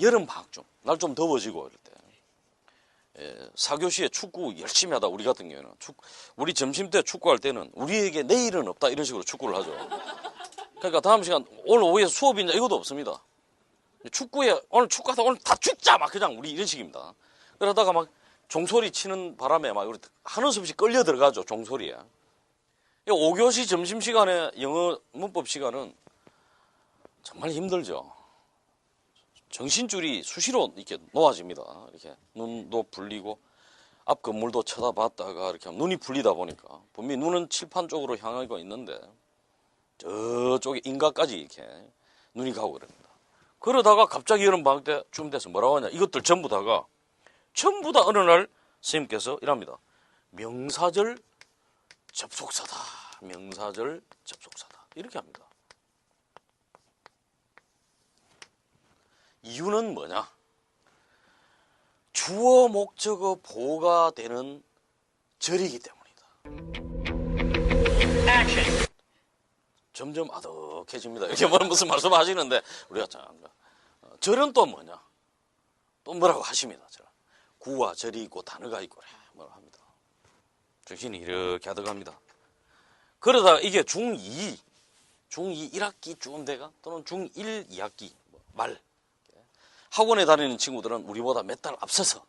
여름방학중 날 좀 더워지고 이럴 때 4교시에 축구 열심히 하다 우리 같은 경우에는 우리 점심때 축구할 때는 우리에게 내일은 없다 이런 식으로 축구를 하죠. 그러니까 다음 시간 오늘 오후에 수업이냐 이것도 없습니다. 축구에 오늘 축구하다 오늘 다 죽자 막 그냥 우리 이런 식입니다. 그러다가 막 종소리 치는 바람에 막 하는 수 없이 끌려 들어가죠. 종소리에. 5교시 점심시간에 영어 문법 시간은 정말 힘들죠. 정신줄이 수시로 이렇게 놓아집니다. 이렇게 눈도 불리고 앞 건물도 쳐다봤다가 이렇게 눈이 풀리다 보니까 분명히 눈은 칠판 쪽으로 향하고 있는데 저쪽에 인가까지 이렇게 눈이 가고 그럽니다. 그러다가 갑자기 여름방학 때쯤 돼서 뭐라고 하냐. 이것들 전부 다 어느 날 선생님께서 이랍니다. 명사절 접속사다. 명사절 접속사다. 이렇게 합니다. 이유는 뭐냐? 주어 목적어 보호가 되는 절이기 때문이다. 점점 아득해집니다. 이렇게 무슨 말씀 하시는데 우리가 절은 또 뭐냐? 또 뭐라고 하십니다. 구와 절이 있고 단어가 있고 뭐라고 합니다. 정신이 이렇게 아득합니다. 그러다가 이게 중2 1학기쯤 돼가 또는 중1 2학기 말 학원에 다니는 친구들은 우리보다 몇 달 앞서서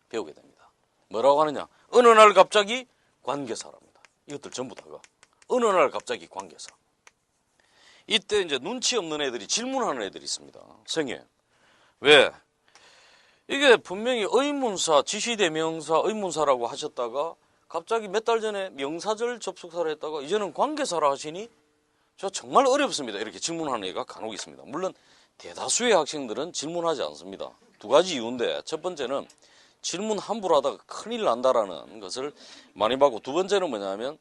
배우게 됩니다. 뭐라고 하느냐? 어느 날 갑자기 관계사랍니다. 이것들 전부 다가 어느 날 갑자기 관계사. 이때 이제 눈치 없는 애들이 질문하는 애들이 있습니다. 선생님, 왜? 이게 분명히 의문사, 지시대명사, 의문사라고 하셨다가 갑자기 몇 달 전에 명사절 접속사를 했다가 이제는 관계사라 하시니 저 정말 어렵습니다. 이렇게 질문하는 애가 간혹 있습니다. 물론 대다수의 학생들은 질문하지 않습니다. 두 가지 이유인데 첫 번째는 질문 함부로 하다가 큰일 난다라는 것을 많이 받고 두 번째는 뭐냐면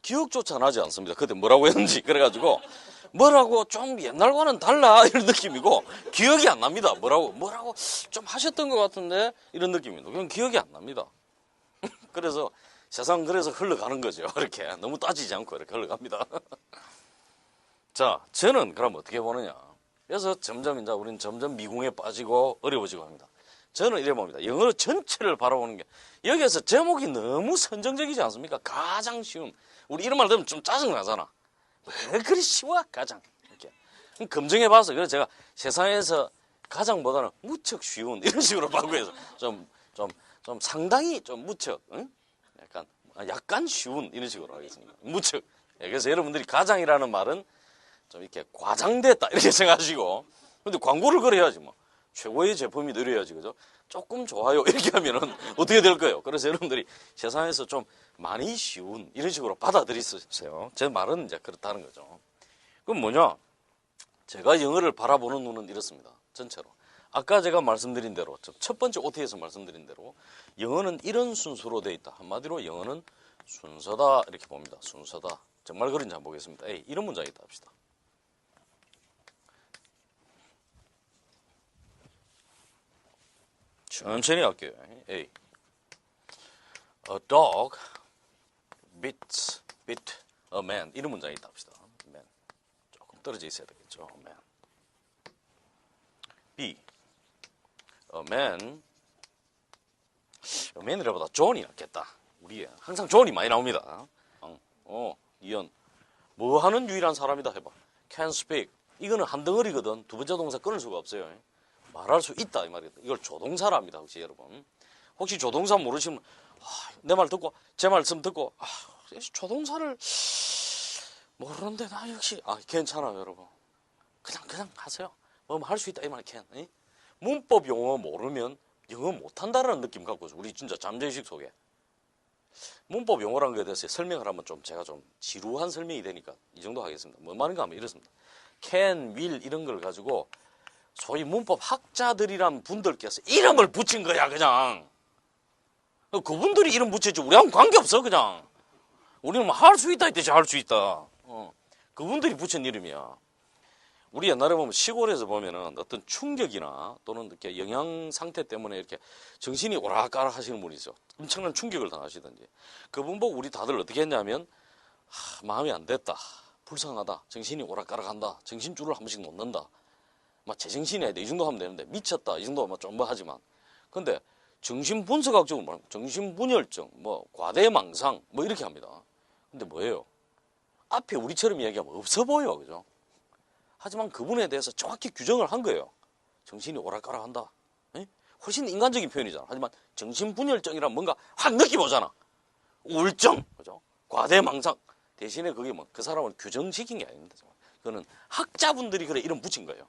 기억조차 나지 않습니다. 그때 뭐라고 했는지. 그래가지고 뭐라고 좀 옛날과는 달라 이런 느낌이고 기억이 안 납니다. 뭐라고 좀 하셨던 것 같은데 이런 느낌입니다. 그냥 기억이 안 납니다. 그래서 세상 그래서 흘러가는 거죠. 이렇게 너무 따지지 않고 이렇게 흘러갑니다. 자, 저는 그럼 어떻게 보느냐. 그래서 점점 이제 우리는 점점 미궁에 빠지고 어려워지고 합니다. 저는 이래 봅니다. 영어 전체를 바라보는 게 여기에서 제목이 너무 선정적이지 않습니까? 가장 쉬운. 우리 이런 말 들으면 좀 짜증나잖아. 왜 그리 쉬워? 가장. 이렇게. 검증해봐서 그래서 제가 세상에서 가장보다는 무척 쉬운 이런 식으로 바꾸어서 좀 상당히 좀 무척 응? 약간 쉬운 이런 식으로 하겠습니다. 무척. 그래서 여러분들이 가장이라는 말은 좀 이렇게 과장됐다 이렇게 생각하시고 근데 광고를 걸어야지 뭐 최고의 제품이 늘어야지 그죠? 조금 좋아요 이렇게 하면은 어떻게 될까요? 그래서 여러분들이 세상에서 좀 많이 쉬운 이런 식으로 받아들이세요. 제 말은 이제 그렇다는 거죠. 그럼 뭐냐? 제가 영어를 바라보는 눈은 이렇습니다. 전체로. 아까 제가 말씀드린 대로 첫 번째 OT에서 말씀드린 대로 영어는 이런 순서로 되어 있다. 한마디로 영어는 순서다 이렇게 봅니다. 순서다. 정말 그런지 한번 보겠습니다. A 이런 문장이 있다 합시다. 천천히 할게요. A. A dog bit a man. 이런 문장이 있다 합시다. Man. 조금 떨어져 있어야 되겠죠. a man. B. A man. A man이라보다 John이 낫겠다. 우리 항상 John이 많이 나옵니다. 이현. 뭐 하는 유일한 사람이다 해봐. Can speak. 이거는 한 덩어리거든. 두 번째 동사 끊을 수가 없어요. 말할 수 있다 이 말이다. 이걸 조동사라 합니다. 혹시 여러분. 혹시 조동사 모르시면 내 말 듣고 제 말씀 듣고 조동사를 모르는데 나 역시 괜찮아요 여러분. 그냥 하세요. 뭐 할 수 있다 이 말 can. 문법 용어 모르면 영어 못한다라는 느낌 갖고 우리 진짜 잠재의식 속에 문법 용어라는 거에 대해서 설명을 하면 좀 제가 좀 지루한 설명이 되니까 이 정도 하겠습니다. 뭔 말인가 하면 이렇습니다. can, will 이런 걸 가지고 소위 문법 학자들이란 분들께서 이름을 붙인 거야 그냥. 그분들이 이름 붙였지 우리하고는 관계없어 그냥. 우리는 할 수 있다 했듯이 할 수 있다. 그분들이 붙인 이름이야. 우리 옛날에 보면 시골에서 보면은 어떤 충격이나 또는 이렇게 영양 상태 때문에 이렇게 정신이 오락가락 하시는 분이 있어. 엄청난 충격을 당하시든지. 그분 보고 우리 다들 어떻게 했냐면 마음이 안 됐다. 불쌍하다. 정신이 오락가락한다. 정신줄을 한 번씩 놓는다. 막 제정신이 아니다. 이 정도 하면 되는데 미쳤다. 이 정도 하면 좀 뭐 하지만. 근데 정신분석학적으로 말하면 정신분열증, 뭐 과대망상 뭐 이렇게 합니다. 근데 뭐예요? 앞에 우리처럼 이야기하면 없어 보여. 그죠? 하지만 그분에 대해서 정확히 규정을 한 거예요. 정신이 오락가락한다. 훨씬 인간적인 표현이잖아. 하지만 정신분열증이란 뭔가 확 느낌 오잖아. 우울증, 그죠? 과대망상. 대신에 그게 뭐 그 사람을 규정시킨 게 아닙니다. 그거는 학자분들이 그래 이름 붙인 거예요.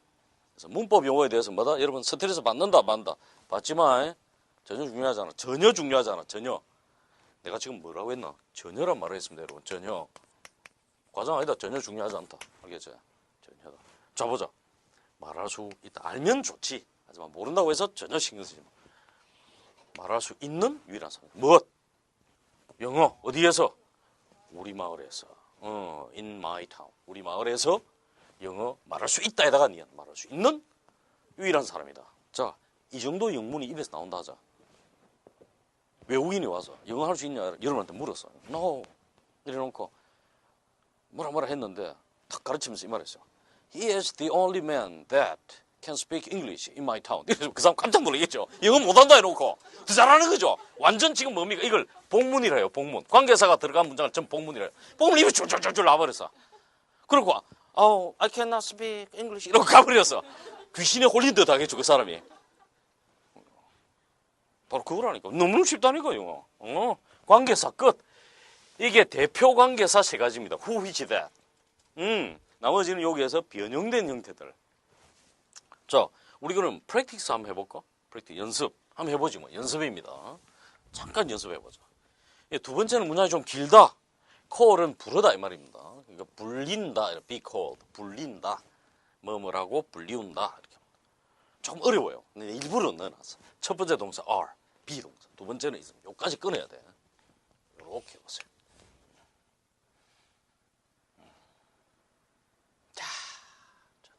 그래서 문법 용어에 대해서 뭐다? 여러분 스트레스 받는다, 받는다. 받지만 전혀 중요하잖아. 전혀 중요하잖아. 전혀. 내가 지금 뭐라고 했나? 전혀란 말을 했습니다, 여러분. 전혀. 과장 아니다. 전혀 중요하지 않다. 알겠죠? 전혀다. 자, 보자. 말할 수 있다. 알면 좋지. 하지만 모른다고 해서 전혀 신경 쓰지 마. 말할 수 있는 유일한 사람. 무엇? 영어. 어디에서? 우리 마을에서. in my town. 우리 마을에서 영어 말할 수 있다에다가 니은 말할 수 있는 유일한 사람이다. 자, 이 정도 영문이 입에서 나온다 하자. 외국인이 와서 영어 할 수 있냐 여러분한테 물었어. No. 이래놓고 뭐라 했는데 탁 가르치면서 이 말했어. He is the only man that can speak English in my town. 이래서 그 사람 깜짝 놀라겠죠. 영어 못한다 해놓고 더 잘하는 거죠. 완전 지금 뭡니까? 이걸 복문이라 해요. 복문. 관계사가 들어간 문장을 전 복문이라 해요. 복문 입에 줄줄줄줄 나버렸어. 그러고 I cannot speak English 이러고 가버렸어. 귀신에 홀린 듯 하겠죠 그 사람이. 바로 그거라니까. 너무 쉽다니까 영어. 관계사 끝. 이게 대표 관계사 세 가지입니다. Who, which, that. 나머지는 여기에서 변형된 형태들. 자, 우리 그럼 프랙티스 한번 해볼까? 프랙티스 연습 한번 해보지 뭐. 연습입니다. 잠깐 연습해보자. 두 번째는 문장이 좀 길다. call은 부르다 이 말입니다. 그러니까 불린다. be called. 불린다. 뭐뭐라고 불리운다. 이렇게. 좀 어려워요. 근데 일부러 넣어놨어. 첫 번째 동사 are, 비동사. 두 번째는 있으면 여기까지 끊어야 돼. 이렇게 해보세요. 자,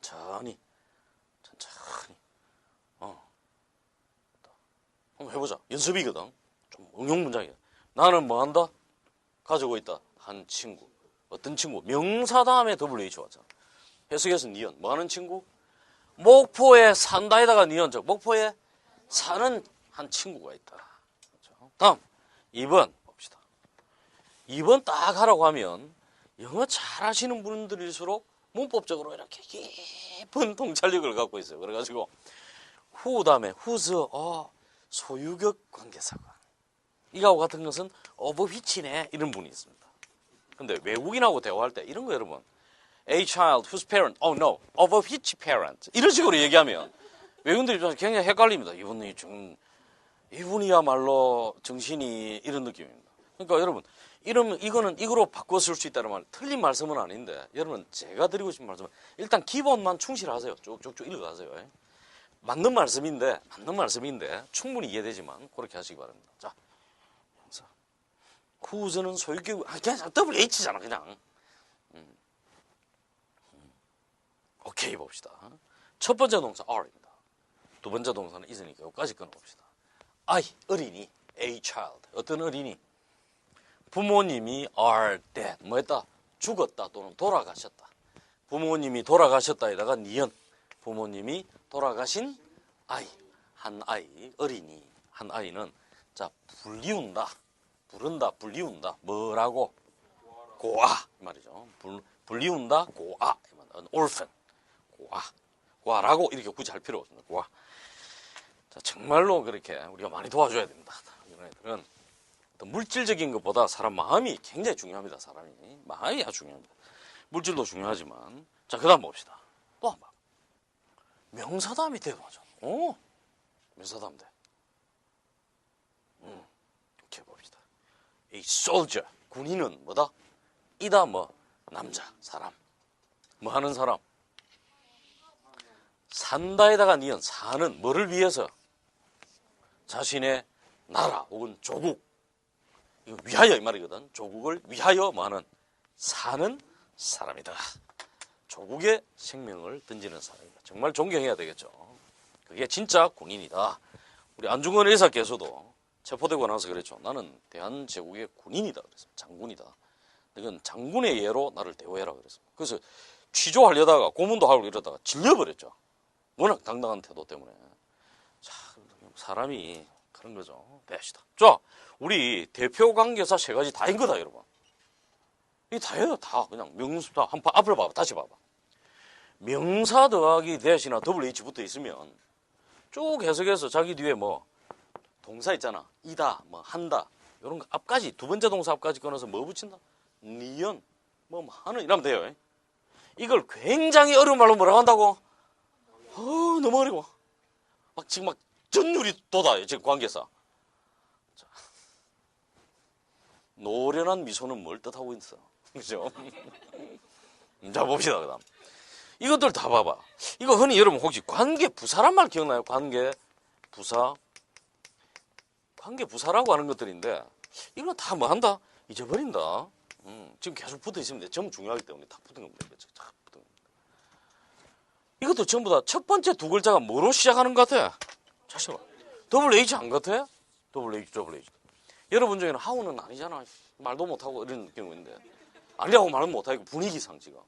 천천히. 한번 해보자. 연습이거든. 좀 응용 문장이야. 나는 뭐 한다? 가지고 있다. 한 친구. 어떤 친구? 명사 다음에 WH 왔잖아. 해석에서 니은. 뭐 하는 친구? 목포에 산다에다가 니은. 즉 목포에 사는 한 친구가 있다. 그렇죠? 다음 2번 봅시다. 2번 딱 하라고 하면 영어 잘하시는 분들일수록 문법적으로 이렇게 깊은 통찰력을 갖고 있어요. 그래가지고 who 다음에 whose 소유격 관계사관. 이거하고 같은 것은 of which네 이런 분이 있습니다. 근데 외국인하고 대화할 때 이런 거 여러분 A child whose parent, oh no, of which parent 이런 식으로 얘기하면 외국인들 입장에서 굉장히 헷갈립니다. 이분이야말로 정신이 이런 느낌입니다. 그러니까 여러분 이거는 이거로 바꿔 쓸 수 있다는 말 틀린 말씀은 아닌데 여러분 제가 드리고 싶은 말씀은 일단 기본만 충실하세요. 쭉쭉쭉 읽어가세요. 맞는 말씀인데 충분히 이해되지만 그렇게 하시기 바랍니다. 자, whose는 소유격 그냥 WH잖아 그냥. 오케이 봅시다. 첫 번째 동사 are입니다. 두 번째 동사는 is으니까 여기까지 끊어봅시다. I 어린이 a child 어떤 어린이 부모님이 are dead 뭐했다 죽었다 또는 돌아가셨다. 부모님이 돌아가셨다에다가 니은. 부모님이 돌아가신 아이. 한 아이, 어린이. 한 아이는 자, 불리운다. 부른다, 불리운다. 뭐라고? 고아. 이 말이죠. 불리운다, 고아. orphan. 고아. 고아라고 이렇게 굳이 할 필요 없습니다. 고아. 자, 정말로 그렇게 우리가 많이 도와줘야 됩니다. 이런 애들은 어떤 물질적인 것보다 사람 마음이 굉장히 중요합니다. 사람이. 마음이 아주 중요합니다. 물질도 중요하지만. 자, 그 다음 봅시다. 또 한 번. 명사다음이 대도하죠. 명사다음 돼. 이렇게 봅시다. 이 soldier. 군인은 뭐다? 이다 뭐 남자, 사람. 뭐 하는 사람? 산다에다가 니은 사는 뭐를 위해서? 자신의 나라 혹은 조국. 이거 위하여 이 말이거든. 조국을 위하여 뭐 하는 사는 사람이다. 조국의 생명을 던지는 사람이다. 정말 존경해야 되겠죠. 그게 진짜 군인이다. 우리 안중근 의사께서도 체포되고 나서 그랬죠. 나는 대한제국의 군인이다. 그랬습니다. 장군이다. 이건 장군의 예로 나를 대우해라 그랬습니다. 그래서 취조하려다가 고문도 하고 이러다가 질려버렸죠. 워낙 당당한 태도 때문에. 자, 사람이 그런 거죠. 배시다. 자, 우리 대표 관계사 세 가지 다인 거다, 여러분. 이게 다예요, 다. 그냥 명사, 한번 앞을 봐봐, 다시 봐봐. 명사 더하기 대시나 더블 H 붙어 있으면 쭉 해석해서 자기 뒤에 뭐 동사 있잖아. 이다, 뭐 한다. 이런 거 앞까지, 두 번째 동사 앞까지 끊어서 뭐 붙인다? 니은, 뭐 하는, 이러면 돼요. 이걸 굉장히 어려운 말로 뭐라고 한다고? 너무 어려워. 지금 막 전율이 돋아요, 지금 관계사. 자, 노련한 미소는 뭘 뜻하고 있어? 그죠? 자, 봅시다, 그 다음. 이것들 다 봐봐. 이거 흔히 여러분 혹시 관계부사란 말 기억나요? 관계부사. 관계부사라고 하는 것들인데, 이거 다 뭐 한다? 잊어버린다. 지금 계속 붙어 있으면 돼. 전부 중요하기 때문에 다 붙은 겁니다. 다 붙은 겁니다. 이것도 전부 다 첫 번째 두 글자가 뭐로 시작하는 것 같아? 잠시만. 더블 H 안 같아? 더블 H. 여러분 중에는 하우는 아니잖아. 말도 못하고 이런 경우인데. 아니라고 말은 못하고 분위기상 지금.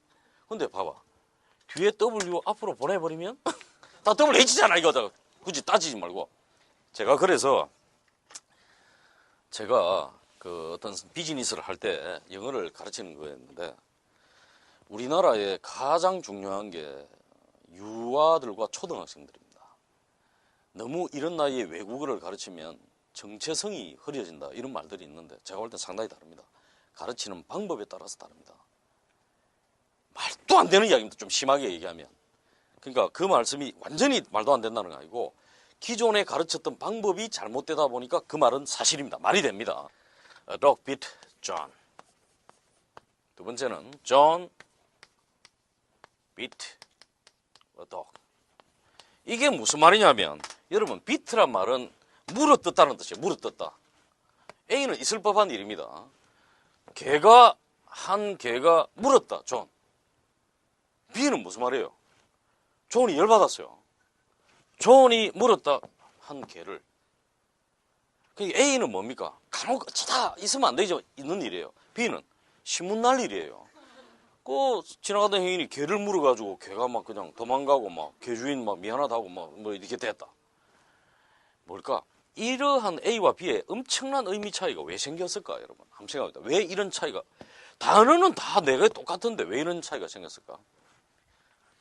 근데 봐봐. 뒤에 W 앞으로 보내버리면 다 더블 H잖아, 이거. 굳이 따지지 말고. 제가 그래서 제가 그 어떤 비즈니스를 할 때 영어를 가르치는 거였는데 우리나라에 가장 중요한 게 유아들과 초등학생들입니다. 너무 이런 나이에 외국어를 가르치면 정체성이 흐려진다 이런 말들이 있는데 제가 볼 땐 상당히 다릅니다. 가르치는 방법에 따라서 다릅니다. 말도 안 되는 이야기입니다. 좀 심하게 얘기하면. 그러니까 그 말씀이 완전히 말도 안 된다는 거 아니고 기존에 가르쳤던 방법이 잘못되다 보니까 그 말은 사실입니다. 말이 됩니다. A dog bit John. 두 번째는 John bit a dog. 이게 무슨 말이냐면 여러분 bit란 말은 물어뜯다는 뜻이에요. 물어뜯다. A는 있을 법한 일입니다. 한 개가 물었다. 존. B는 무슨 말이에요? 존이 열받았어요. 존이 물었다. 한 개를. A는 뭡니까? 간혹 다 있으면 안 되죠. 있는 일이에요. B는 신문 날 일이에요. 그 지나가던 행인이 개를 물어가지고 개가 막 그냥 도망가고 막 개주인 막 미안하다고 막 뭐 이렇게 됐다. 뭘까? 이러한 A와 B의 엄청난 의미 차이가 왜 생겼을까, 여러분? 한번 생각해봅니다. 왜 이런 차이가? 단어는 다 내가 똑같은데 왜 이런 차이가 생겼을까?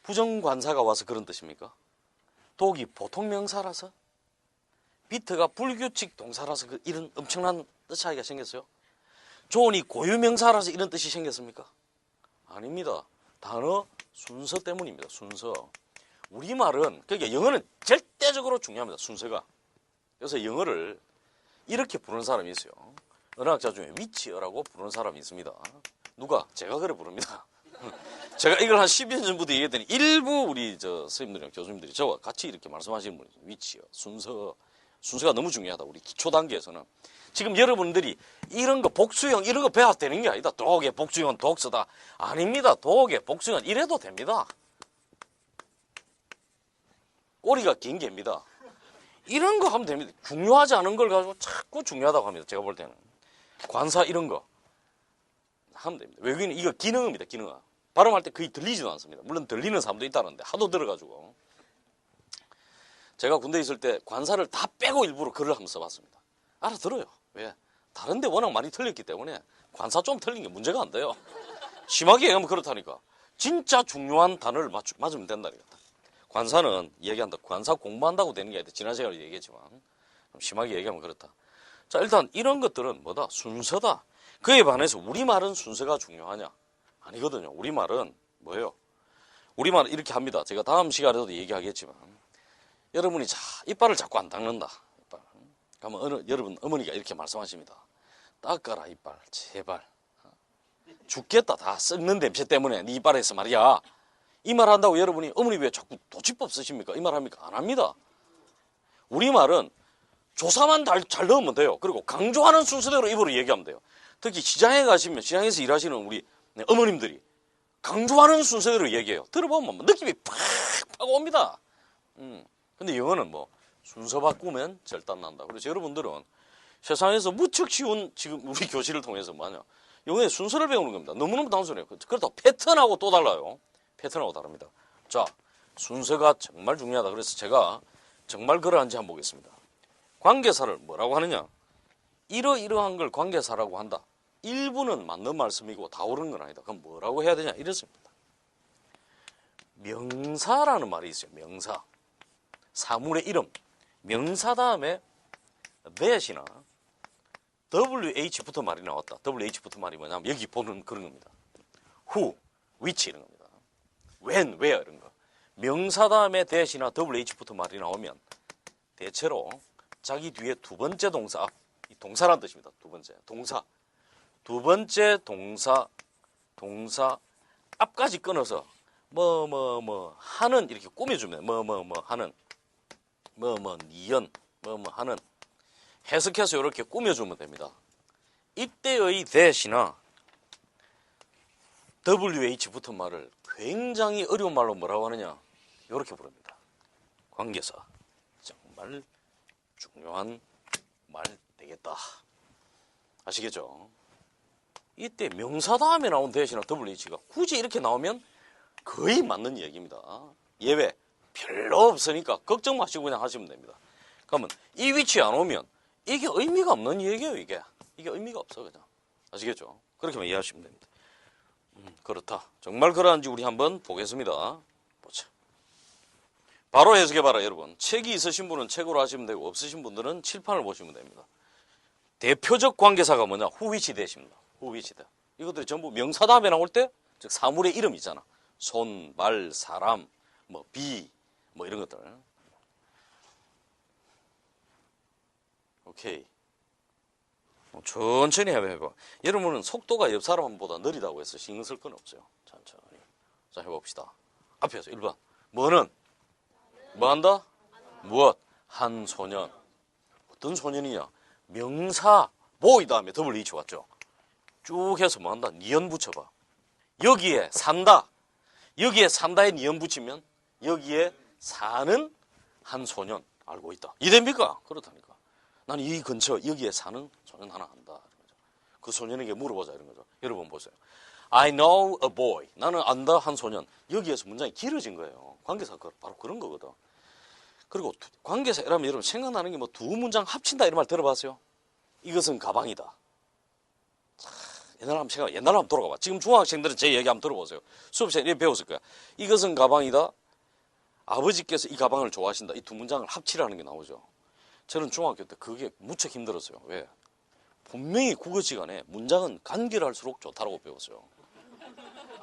부정관사가 와서 그런 뜻입니까? 독이 보통 명사라서? 비트가 불규칙 동사라서 이런 엄청난 뜻 차이가 생겼어요? 존이 고유명사라서 이런 뜻이 생겼습니까? 아닙니다. 단어 순서 때문입니다. 순서. 우리말은, 그러니까 영어는 절대적으로 중요합니다. 순서가. 그래서 영어를 이렇게 부르는 사람이 있어요. 언어학자 중에 위치어라고 부르는 사람이 있습니다. 누가? 제가 그래 부릅니다. 제가 이걸 한 10년 전부터 얘기했더니 일부 우리 선생님들이랑 교수님들이 저와 같이 이렇게 말씀하시는 분이 있어요. 위치어, 순서가 너무 중요하다. 우리 기초 단계에서는. 지금 여러분들이 이런 거 복수형 이런 거 배워도 되는 게 아니다. 독의 복수형은 독서다. 아닙니다. 독의 복수형은 이래도 됩니다. 꼬리가 긴 개입니다. 이런 거 하면 됩니다. 중요하지 않은 걸 가지고 자꾸 중요하다고 합니다. 제가 볼 때는. 관사 이런 거 하면 됩니다. 외국인은 이거 기능입니다. 기능화. 발음할 때 거의 들리지도 않습니다. 물론 들리는 사람도 있다는데 하도 들어가지고. 제가 군대에 있을 때 관사를 다 빼고 일부러 글을 한번 써봤습니다. 알아들어요. 왜? 다른데 워낙 많이 틀렸기 때문에 관사 좀 틀린 게 문제가 안 돼요. 심하게 얘기하면 그렇다니까. 진짜 중요한 단어를 맞으면 된다니까. 관사는 얘기한다. 관사 공부한다고 되는 게 아니라 지난 시간에 얘기했지만 좀 심하게 얘기하면 그렇다. 자, 일단 이런 것들은 뭐다? 순서다. 그에 반해서 우리말은 순서가 중요하냐? 아니거든요. 우리말은 뭐예요? 우리말은 이렇게 합니다. 제가 다음 시간에도 얘기하겠지만 여러분이 이빨을 자꾸 안 닦는다. 이빨. 그러면 여러분 어머니가 이렇게 말씀하십니다. 닦아라 이빨 제발. 죽겠다 다 썩는 냄새 때문에 네 이빨에서 말이야. 이 말 한다고 여러분이 어머니 왜 자꾸 도치법 쓰십니까? 이 말 합니까? 안 합니다. 우리말은 조사만 잘 넣으면 돼요. 그리고 강조하는 순서대로 입으로 얘기하면 돼요. 특히 시장에 가시면 시장에서 일하시는 우리 어머님들이 강조하는 순서대로 얘기해요. 들어보면 느낌이 팍 옵니다. 근데 영어는 뭐 순서 바꾸면 절단 난다. 그래서 여러분들은 세상에서 무척 쉬운 지금 우리 교실을 통해서 뭐냐 영어의 순서를 배우는 겁니다. 너무너무 단순해요. 그렇다고 패턴하고 또 달라요. 패턴하고 다릅니다. 자, 순서가 정말 중요하다. 그래서 제가 정말 그러한지 한번 보겠습니다. 관계사를 뭐라고 하느냐? 이러이러한 걸 관계사라고 한다. 일부는 맞는 말씀이고 다 옳은 건 아니다. 그럼 뭐라고 해야 되냐? 이렇습니다. 명사라는 말이 있어요. 명사. 사물의 이름. 명사 다음에 that이나 WH부터 말이 나왔다. WH부터 말이 뭐냐면 여기 보는 그런 겁니다. who, which 이런 겁니다. when, where 이런 거. 명사 다음에 that이나 WH부터 말이 나오면 대체로 자기 뒤에 두 번째 동사, 동사란 뜻입니다. 두 번째 동사. 두 번째 동사 앞까지 끊어서 하는 이렇게 꾸며주면 하는 니은 하는 해석해서 이렇게 꾸며주면 됩니다. 이때의 that이나 WH 붙은 말을 굉장히 어려운 말로 뭐라고 하느냐 이렇게 부릅니다. 관계사. 정말 중요한 말 되겠다. 아시겠죠? 이때 명사 다음에 나온 that이나 WH가 굳이 이렇게 나오면 거의 맞는 얘기입니다. 예외 별로 없으니까 걱정 마시고 그냥 하시면 됩니다. 그러면 이 위치에 안 오면 이게 의미가 없는 얘기예요. 이게 의미가 없어 그냥. 아시겠죠? 그렇게만 이해하시면 됩니다. 그렇다. 정말 그러한지 우리 한번 보겠습니다. 보자. 바로 해석해봐라 여러분. 책이 있으신 분은 책으로 하시면 되고 없으신 분들은 칠판을 보시면 됩니다. 대표적 관계사가 뭐냐? who, which that입니다. who, which that. 이것들이 전부 명사 다음에 나올 때 즉 사물의 이름 있잖아. 손, 말, 사람, 비, 이런 것들. 오케이. 천천히 해봐. 여러분은 속도가 옆 사람보다 느리다고 해서 신경 쓸 건 없어요. 천천히. 자, 해봅시다. 앞에서 1번. 뭐는? 뭐 한다? 무엇? 한 소년. 어떤 소년이냐? 명사, 보이 다음에 WH 왔죠. 쭉 해서 뭐 한다? 니은 붙여봐. 여기에 산다. 여기에 산다에 니은 붙이면 여기에 사는 한 소년 알고 있다. 이해됩니까? 그렇다니까. 나는 이 근처 여기에 사는 소년 하나 안다. 그 소년에게 물어보자 이런 거죠. 여러분 보세요. I know a boy. 나는 안다 한 소년. 여기에서 문장이 길어진 거예요. 관계사가 바로 그런 거거든. 그리고 관계사라면 여러분 생각나는 게 두 문장 합친다 이런 말 들어봤어요? 이것은 가방이다. 옛날로 한번 돌아가봐. 지금 중학생들은 제 얘기 한번 들어보세요. 수업 시간에 배웠을 거야. 이것은 가방이다. 아버지께서 이 가방을 좋아하신다. 이 두 문장을 합치라는 게 나오죠. 저는 중학교 때 그게 무척 힘들었어요. 왜? 분명히 국어 시간에 문장은 간결할수록 좋다라고 배웠어요.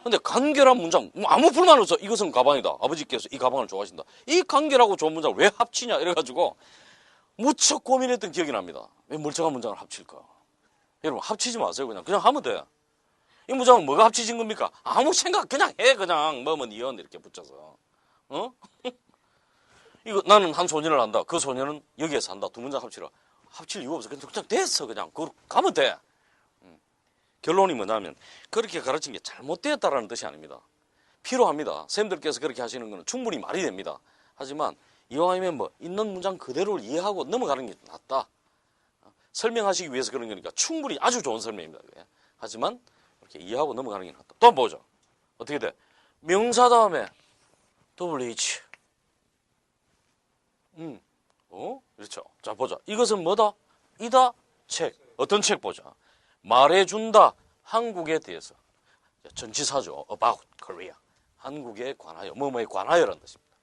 근데 간결한 문장 아무 불만 없어. 이것은 가방이다. 아버지께서 이 가방을 좋아하신다. 이 간결하고 좋은 문장을 왜 합치냐 이래가지고 무척 고민했던 기억이 납니다. 왜 멀쩡한 문장을 합칠까? 여러분 합치지 마세요. 그냥 하면 돼. 이 문장은 뭐가 합치진 겁니까? 아무 생각 그냥 해. 그냥 니은 이렇게 붙여서. 이거 나는 한 소년을 안다. 그 소년은 여기에 산다. 두 문장 합치라. 합칠 이유 없어. 그냥 됐어. 그냥 가면 돼. 결론이 뭐냐면 그렇게 가르친 게 잘못되었다라는 뜻이 아닙니다. 필요합니다. 선생님들께서 그렇게 하시는 것은 충분히 말이 됩니다. 하지만 이왕이면 있는 문장 그대로를 이해하고 넘어가는 게 낫다. 설명하시기 위해서 그런 거니까 충분히 아주 좋은 설명입니다. 그게. 하지만 이렇게 이해하고 넘어가는 게 낫다. 또 한번 보죠. 어떻게 돼? 명사 다음에 WH. 그렇죠. 자, 보자. 이것은 뭐다? 이다? 책. 어떤 책 보자. 말해준다. 한국에 대해서. 전치사죠. About Korea. 한국에 관하여. 뭐뭐에 관하여라는 뜻입니다.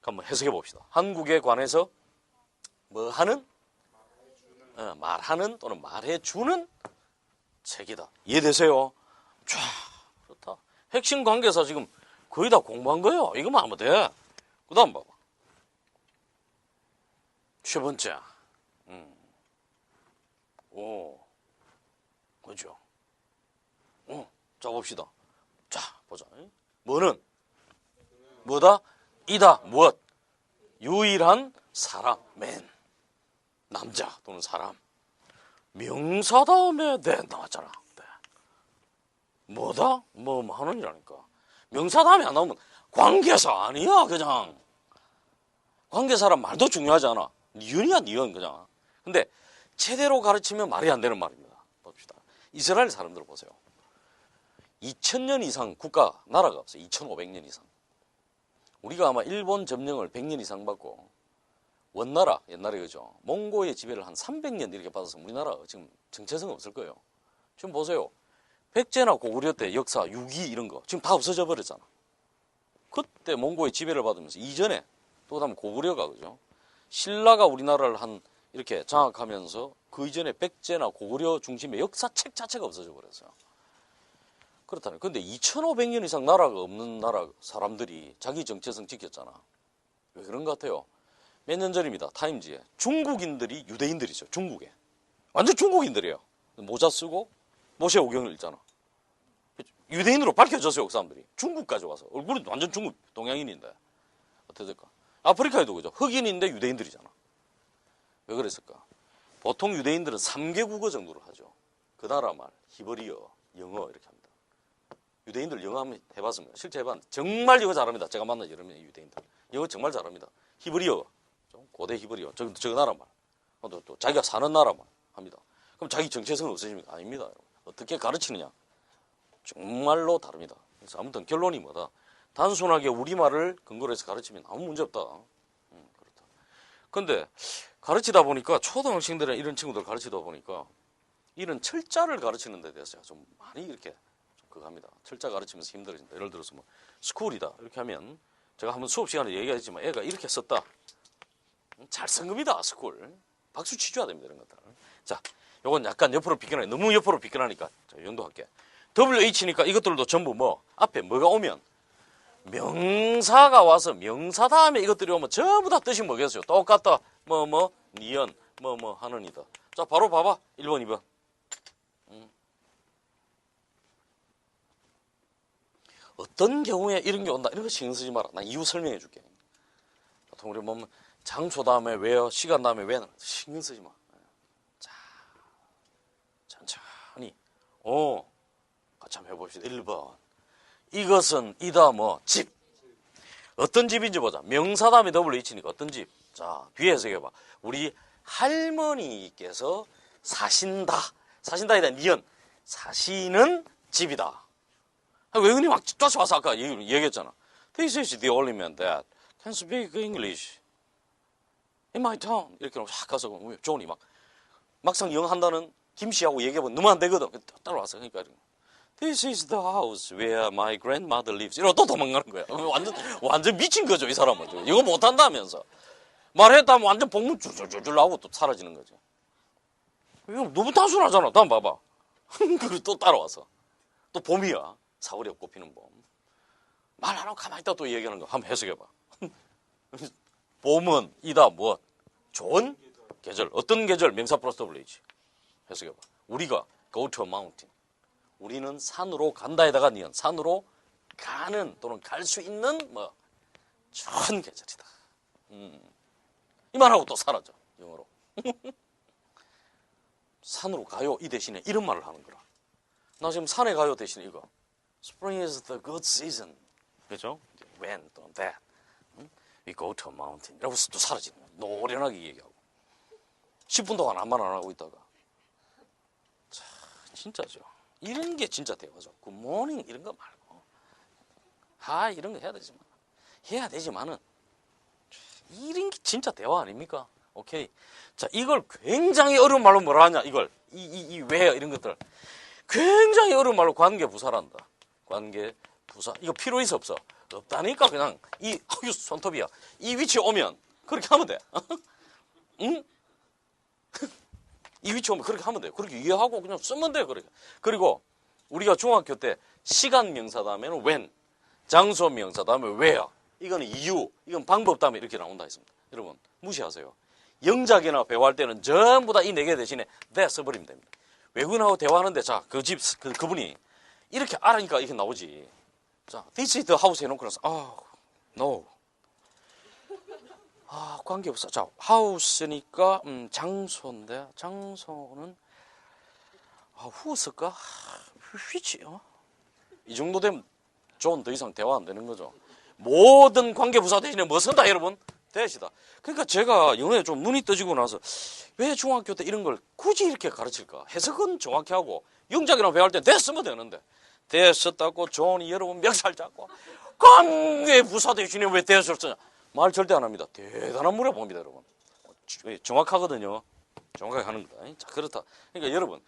한번 해석해 봅시다. 한국에 관해서 뭐 하는? 말하는 또는 말해주는 책이다. 이해되세요? 쫙, 좋다. 핵심 관계사 지금 거의 다 공부한 거예요. 이거만 하면 돼. 그 다음 봐봐. 세 번째. 그죠? 자, 봅시다. 자, 보자. 뭐는? 뭐다? 이다. 무엇? 유일한 사람. 맨. 남자 또는 사람. 명사 다음에 네 나왔잖아. 네. 뭐다? 뭐 하는이라니까. 명사 다음에 안 나오면 관계사 아니야 그냥. 관계사란 말도 중요하지 않아. 니은이야 니은 그냥. 근데 제대로 가르치면 말이 안 되는 말입니다. 봅시다. 이스라엘 사람들 보세요. 2000년 이상 국가 나라가 없어요. 2500년 이상. 우리가 아마 일본 점령을 100년 이상 받고 원나라 옛날에 그죠. 몽고의 지배를 한 300년 이렇게 받아서 우리나라 지금 정체성 없을 거예요. 지금 보세요. 백제나 고구려 때 역사 6.2 이런 거 지금 다 없어져 버렸잖아. 그때 몽고의 지배를 받으면서 이전에 또 그다음 고구려가 그죠. 신라가 우리나라를 한 이렇게 장악하면서 그 이전에 백제나 고구려 중심의 역사책 자체가 없어져 버렸어요. 그렇다면 근데 2500년 이상 나라가 없는 나라 사람들이 자기 정체성 지켰잖아. 왜 그런 것 같아요? 몇 년 전입니다. 타임지에 중국인들이 유대인들이죠. 중국에 완전 중국인들이에요. 모자 쓰고 모세오경을 읽잖아. 유대인으로 밝혀졌어요. 그 사람들이 중국까지 와서 얼굴은 완전 중국 동양인인데 어떻게 될까? 아프리카에도 그죠. 흑인인데 유대인들이잖아. 왜 그랬을까? 보통 유대인들은 3개 국어 정도로 하죠. 그 나라 말, 히브리어, 영어 이렇게 합니다. 유대인들 영어 한번 해봤습니다. 실제 해봤는데 정말 영어 잘합니다. 제가 만난 여러 명의 유대인들 영어 정말 잘합니다. 히브리어, 고대 히브리어, 저 나라 말, 또 자기가 사는 나라 말 합니다. 그럼 자기 정체성은 없으십니까? 아닙니다. 여러분. 어떻게 가르치느냐? 정말로 다릅니다. 그래서 아무튼 결론이 뭐다? 단순하게 우리말을 근거로 해서 가르치면 아무 문제 없다. 그렇다. 근데 가르치다 보니까 초등학생들은 이런 친구들 가르치다 보니까 이런 철자를 가르치는 데 대해서 좀 많이 이렇게 그거 합니다. 철자 가르치면서 힘들어진다. 예를 들어서 뭐 스쿨이다 이렇게 하면 제가 한번 수업 시간에 얘기했지만 애가 이렇게 썼다. 잘 쓴 겁니다. 스쿨. 박수 치줘야 됩니다. 이런 것들. 자, 요건 약간 옆으로 비껴나니 너무 옆으로 비껴나니까 자, 이 정도 할게. WH니까 이것들도 전부 뭐 앞에 뭐가 오면 명사가 와서 명사 다음에 이것들이 오면 전부 다 뜻이 뭐겠어요? 똑같다. 니은 하느니다. 자, 바로 봐봐. 1번, 2번. 어떤 경우에 이런 게 온다. 이런 거 신경 쓰지 마라. 나 이유 설명해 줄게. 보통 우리 보면 장소 다음에 왜요? 시간 다음에 왜는 신경 쓰지 마. 자, 천천히. 같이 한번 해봅시다. 1번. 이것은 이다 집. 어떤 집인지 보자. 명사 다음에 WH니까 어떤 집. 자, 뒤에 해석해봐. 우리 할머니께서 사신다. 사신다에다 니은. 사시는 집이다. 외국인이 막 쫓아와서 아까 얘기했잖아. This is the only man that can speak English in my town. 이렇게 확 가서 존이 막상 영어 한다는 김씨하고 얘기해보면 너무 안 되거든. 따라와서 그러니까 This is the house where my grandmother lives. 이러고 또 도망가는 거야. 완전 미친 거죠, 이 사람은. 이거 못한다면서. 말했다면 완전 복문 줄줄줄 나오고 또 사라지는 거죠. 이거 너무 단순하잖아. 다음 봐봐. 그리고 또 따라와서. 또 봄이야. 사월에 꽃피는 봄. 말 안 하고 가만히 있다 또 얘기하는 거. 한번 해석해봐. 봄은 이다 무엇? 좋은 계절. 어떤 계절? 명사 플러스 WH. 해석해봐. 우리가 go to a mountain. 우리는 산으로 간다에다가 니은. 산으로 가는 또는 갈 수 있는 좋은 계절이다. 이 말하고 또 사라져. 영어로. 산으로 가요. 이 대신에 이런 말을 하는 거라. 나 지금 산에 가요 대신에 이거. Spring is the good season. 그죠? When, 또 that. We go to a mountain. 이러고 또 사라지는 거야. 노련하게 얘기하고. 10분 동안 아무 말 안 하고 있다가. 자, 진짜죠. 이런 게 진짜 대화죠. 굿모닝 이런 거 말고. 이런 거 해야 되지만은 이런 게 진짜 대화 아닙니까? 오케이. 자, 이걸 굉장히 어려운 말로 뭐라 하냐? 이걸 왜 이런 것들 굉장히 어려운 말로 관계부사란다. 관계부사. 이거 필요 있어 없어? 없다니까. 그냥 손톱이야. 이 위치에 오면 그렇게 하면 돼. 응? 이 위치에 오면 그렇게 하면 돼. 그렇게 이해하고 그냥 쓰면 돼. 그렇게. 그리고 우리가 중학교 때 시간 명사 다음에는 when, 장소 명사 다음에 where. 이거는 이유, 이건 방법 다음에 이렇게 나온다 했습니다. 여러분 무시하세요. 영작이나 배우할 때는 전부 다 이 네 개 대신에 that 써버리면 됩니다. 외국인하고 대화하는데 자, 그분이 이렇게 알으니까 이렇게 나오지. 자, this is the house 해놓고 나서 no. 관계없어. 자, house니까 장소인데 장소는 who 쓸까? which? 이 정도 되면 존 더 이상 대화 안 되는 거죠. 모든 관계부사 대신에 뭐 쓴다 여러분? 대시다. 그러니까 제가 영어에 좀 눈이 떠지고 나서 왜 중학교 때 이런 걸 굳이 이렇게 가르칠까? 해석은 정확히 하고 영작이랑 배울 때 대 쓰면 되는데 대 썼다고 존이 여러분 멱살 잡고 관계부사 대신에 왜 대를 쓰냐? 말 절대 안 합니다. 대단한 물어 봅니다 여러분. 정확하거든요. 정확하게 하는 거다. 자, 그렇다. 그러니까 여러분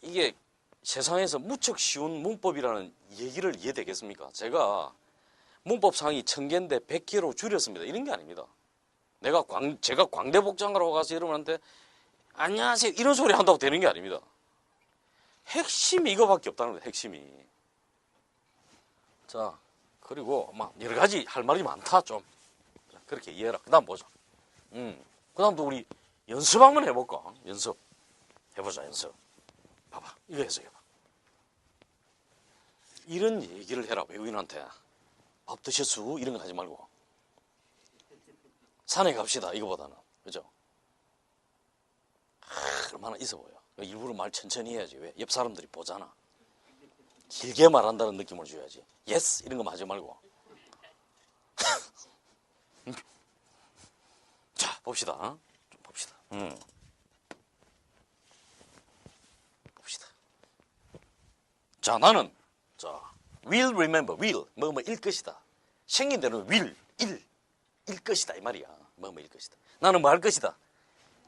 이게 세상에서 무척 쉬운 문법이라는 얘기를 이해되겠습니까? 제가 문법상이 1000개인데 100개로 줄였습니다. 이런 게 아닙니다. 제가 광대복장하러 가서 여러분한테 안녕하세요 이런 소리 한다고 되는 게 아닙니다. 핵심이 이거밖에 없다는 거예요. 핵심이. 자, 그리고 막 여러 가지 할 말이 많다 좀. 자, 그렇게 이해해라. 그 다음 보자. 그 다음도 우리 연습 한번 해볼까? 연습. 해보자 연습. 봐봐. 이거 해석해봐. 이런 얘기를 해라 외국인한테. 밥 드셨수? 이런 거 하지 말고 산에 갑시다 이거보다는. 그죠? 얼마나 있어 보여. 일부러 말 천천히 해야지. 왜? 옆 사람들이 보잖아. 길게 말한다는 느낌을 줘야지. 예스 이런 거 하지 말고. 자 봅시다. 좀 봅시다. 봅시다. 자 나는 will remember, will, 뭐일 것이다. 생긴 대로 will, 일 것이다 이 말이야. 일 것이다. 나는 뭐 할 것이다.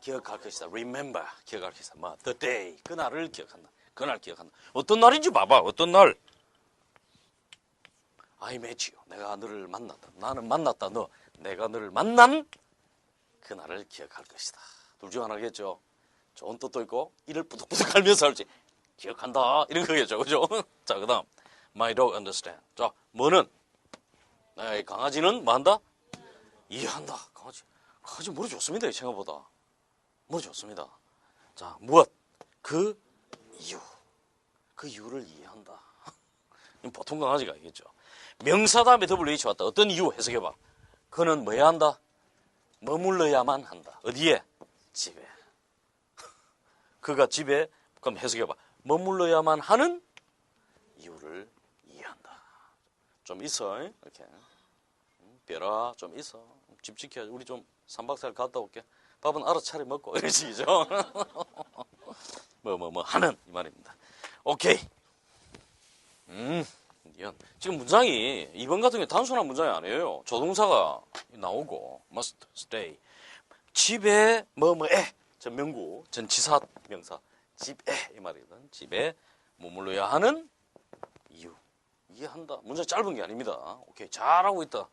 기억할 것이다. remember, 기억할 것이다. the day, 그날을 기억한다. 그날 기억한다. 어떤 날인지 봐봐. 어떤 날. I met you. 내가 너를 만났다. 나는 만났다. 내가 너를 만난 그날을 기억할 것이다. 둘 중 하나겠죠. 좋은 뜻도 있고 이를 뿌득뿌득 갈면서 할지 기억한다. 이런 거겠죠. 그죠? 자, 그 다음. My dog understand. 자, 뭐는? 강아지는 뭐 한다? 이해한다. 강아지 머리 좋습니다. 생각보다. 머리 좋습니다. 자, 무엇? 그 이유. 그 이유를 이해한다. 보통 강아지가 알겠죠. 명사 다음에 WH 왔다. 어떤 이유? 해석해봐. 그는 뭐 해야 한다? 머물러야만 한다. 어디에? 집에. 그가 집에, 그럼 해석해봐. 머물러야만 하는 이유를 이해한다. 좀 있어. 이렇게. 벼라, 좀 있어. 집 지켜야지. 우리 좀 3박 4일 갔다 올게. 밥은 알아서 차려 먹고. 이런 식이죠. 하는. 이 말입니다. 오케이. 지금 문장이, 이번 같은 경우에 단순한 문장이 아니에요. 조동사가 나오고, must stay. 집에, 에. 전명구, 전치사 명사. 집에. 이 말이거든. 집에 머물러야 하는 이유. 이해한다. 문장 짧은 게 아닙니다. 오케이. 잘하고 있다.